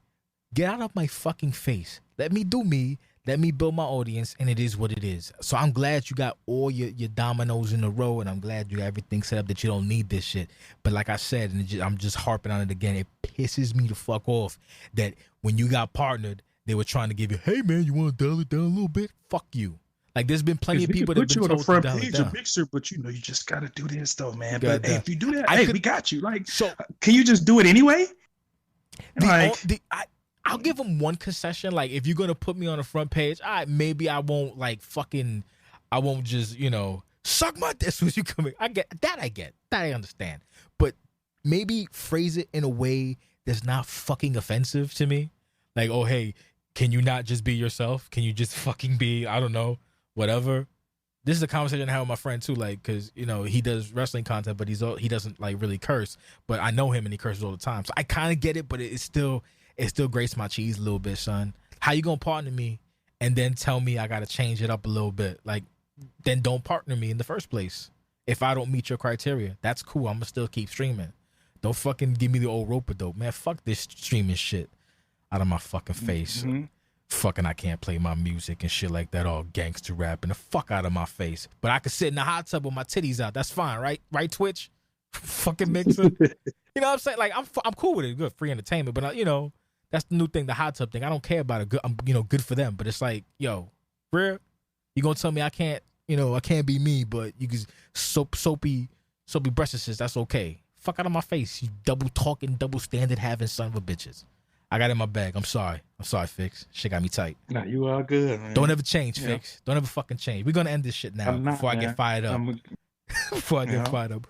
Get out of my fucking face. Let me do me. Let me build my audience, and it is what it is. So I'm glad you got all your dominoes in a row, and I'm glad you got everything set up that you don't need this shit. But like I said, and I'm just harping on it again, it pisses me the fuck off that when you got partnered, they were trying to give you, hey man, you want to dial it down a little bit? Fuck you. Like there's been plenty of people that have been told to dial it down. Mixer, but you just got to do this though, man. But hey, if you do that, we got you. Like, so can you just do it anyway? I'll give them one concession. Like, if you're gonna put me on the front page, maybe I won't I won't just suck my dick when you come in. I get that. I understand. But maybe phrase it in a way that's not fucking offensive to me. Like, oh hey, can you not just be yourself? Can you just fucking be, I don't know, whatever? This is a conversation I have with my friend too, like, cause he does wrestling content, but he doesn't like really curse. But I know him and he curses all the time, so I kind of get it. But it still grates my cheese a little bit, son. How you gonna partner me and then tell me I gotta change it up a little bit? Like, then don't partner me in the first place. If I don't meet your criteria, that's cool. I'm gonna still keep streaming. Don't fucking give me the old rope dope, man. Fuck this streaming shit out of my fucking face. Mm-hmm. Fucking I can't play my music and shit like that, all gangster rapping the fuck out of my face. But I could sit in the hot tub with my titties out. That's fine, right? Right, Twitch? Fucking mixer. You know what I'm saying? Like, I'm cool with it. Good, free entertainment. But, that's the new thing, the hot tub thing. I don't care about it. Good, I'm, good for them. But it's like, real? You gonna tell me I can't, I can't be me, but you can soapy breasts, that's okay. Fuck out of my face, you double talking, double standard having son of a bitches. I got it in my bag. I'm sorry, Fix. Shit got me tight. Nah, you all good, man. Don't ever change, Fix. Don't ever fucking change. We're gonna end this shit now before I get fired up. Before I get fired up.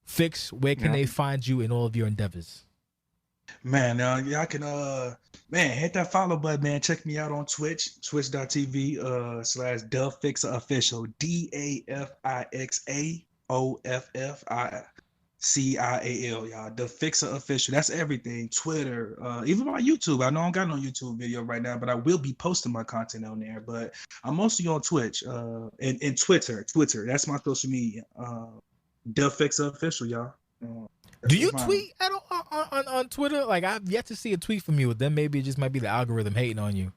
Fix, where can they find you in all of your endeavors? Man, y'all can hit that follow button, man. Check me out on Twitch, twitch.tv /DaFixaOfficial, DaFixaOfficial, y'all. DaFixaOfficial. That's everything. Twitter, even my YouTube. I know I don't got no YouTube video right now, but I will be posting my content on there. But I'm mostly on Twitch and Twitter. That's my social media. DaFixaOfficial, y'all. Do you tweet at all on Twitter? Like, I've yet to see a tweet from you. Then maybe it just might be the algorithm hating on you.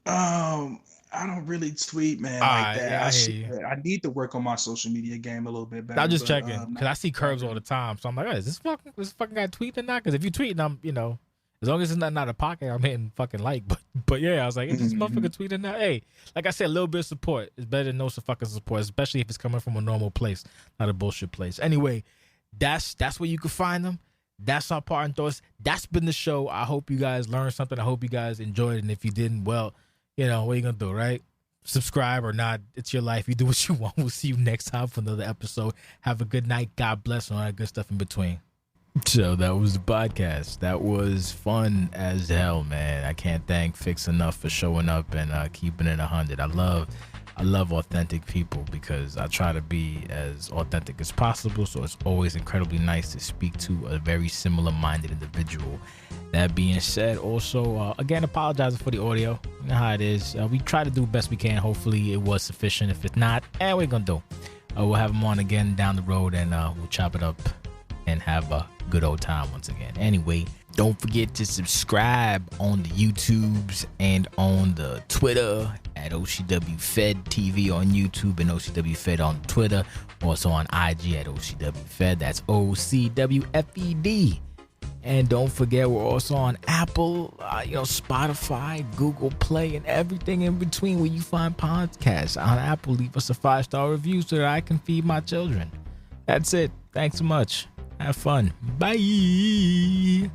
I don't really tweet, man, like that. I need to work on my social media game a little bit better. I'm just checking because I see curves all the time. So I'm like, is this fucking guy tweeting or not? Because if you tweeting, I'm, as long as it's not a pocket, I'm hitting fucking like. But yeah, I was like, is this motherfucker tweeting now? Hey, like I said, a little bit of support is better than no fucking support, especially if it's coming from a normal place, not a bullshit place. Anyway, that's where you can find them. That's our part and thoughts. That's been the show. I hope you guys learned something. I hope you guys enjoyed it. And if you didn't, well, what are you gonna do, right? Subscribe or not, it's your life. You do what you want. We'll see you next time for another episode. Have a good night. God bless, and all that good stuff in between. So that was the podcast. That was fun as hell, man. I can't thank Fix enough for showing up and keeping it 100. I love authentic people because I try to be as authentic as possible. So it's always incredibly nice to speak to a very similar-minded individual. That being said, also, again, apologizing for the audio. You know how it is. We try to do the best we can. Hopefully it was sufficient. If it's not, what are we going to do? We'll have them on again down the road and we'll chop it up and have a good old time once again. Anyway, don't forget to subscribe on the YouTubes and on the Twitter at OCWFedTV on YouTube and OCWFed on Twitter. Also on IG at OCWFed. That's OCWFED. And don't forget, we're also on Apple, Spotify, Google Play, and everything in between where you find podcasts. On Apple, leave us a 5-star review so that I can feed my children. That's it. Thanks so much. Have fun. Bye.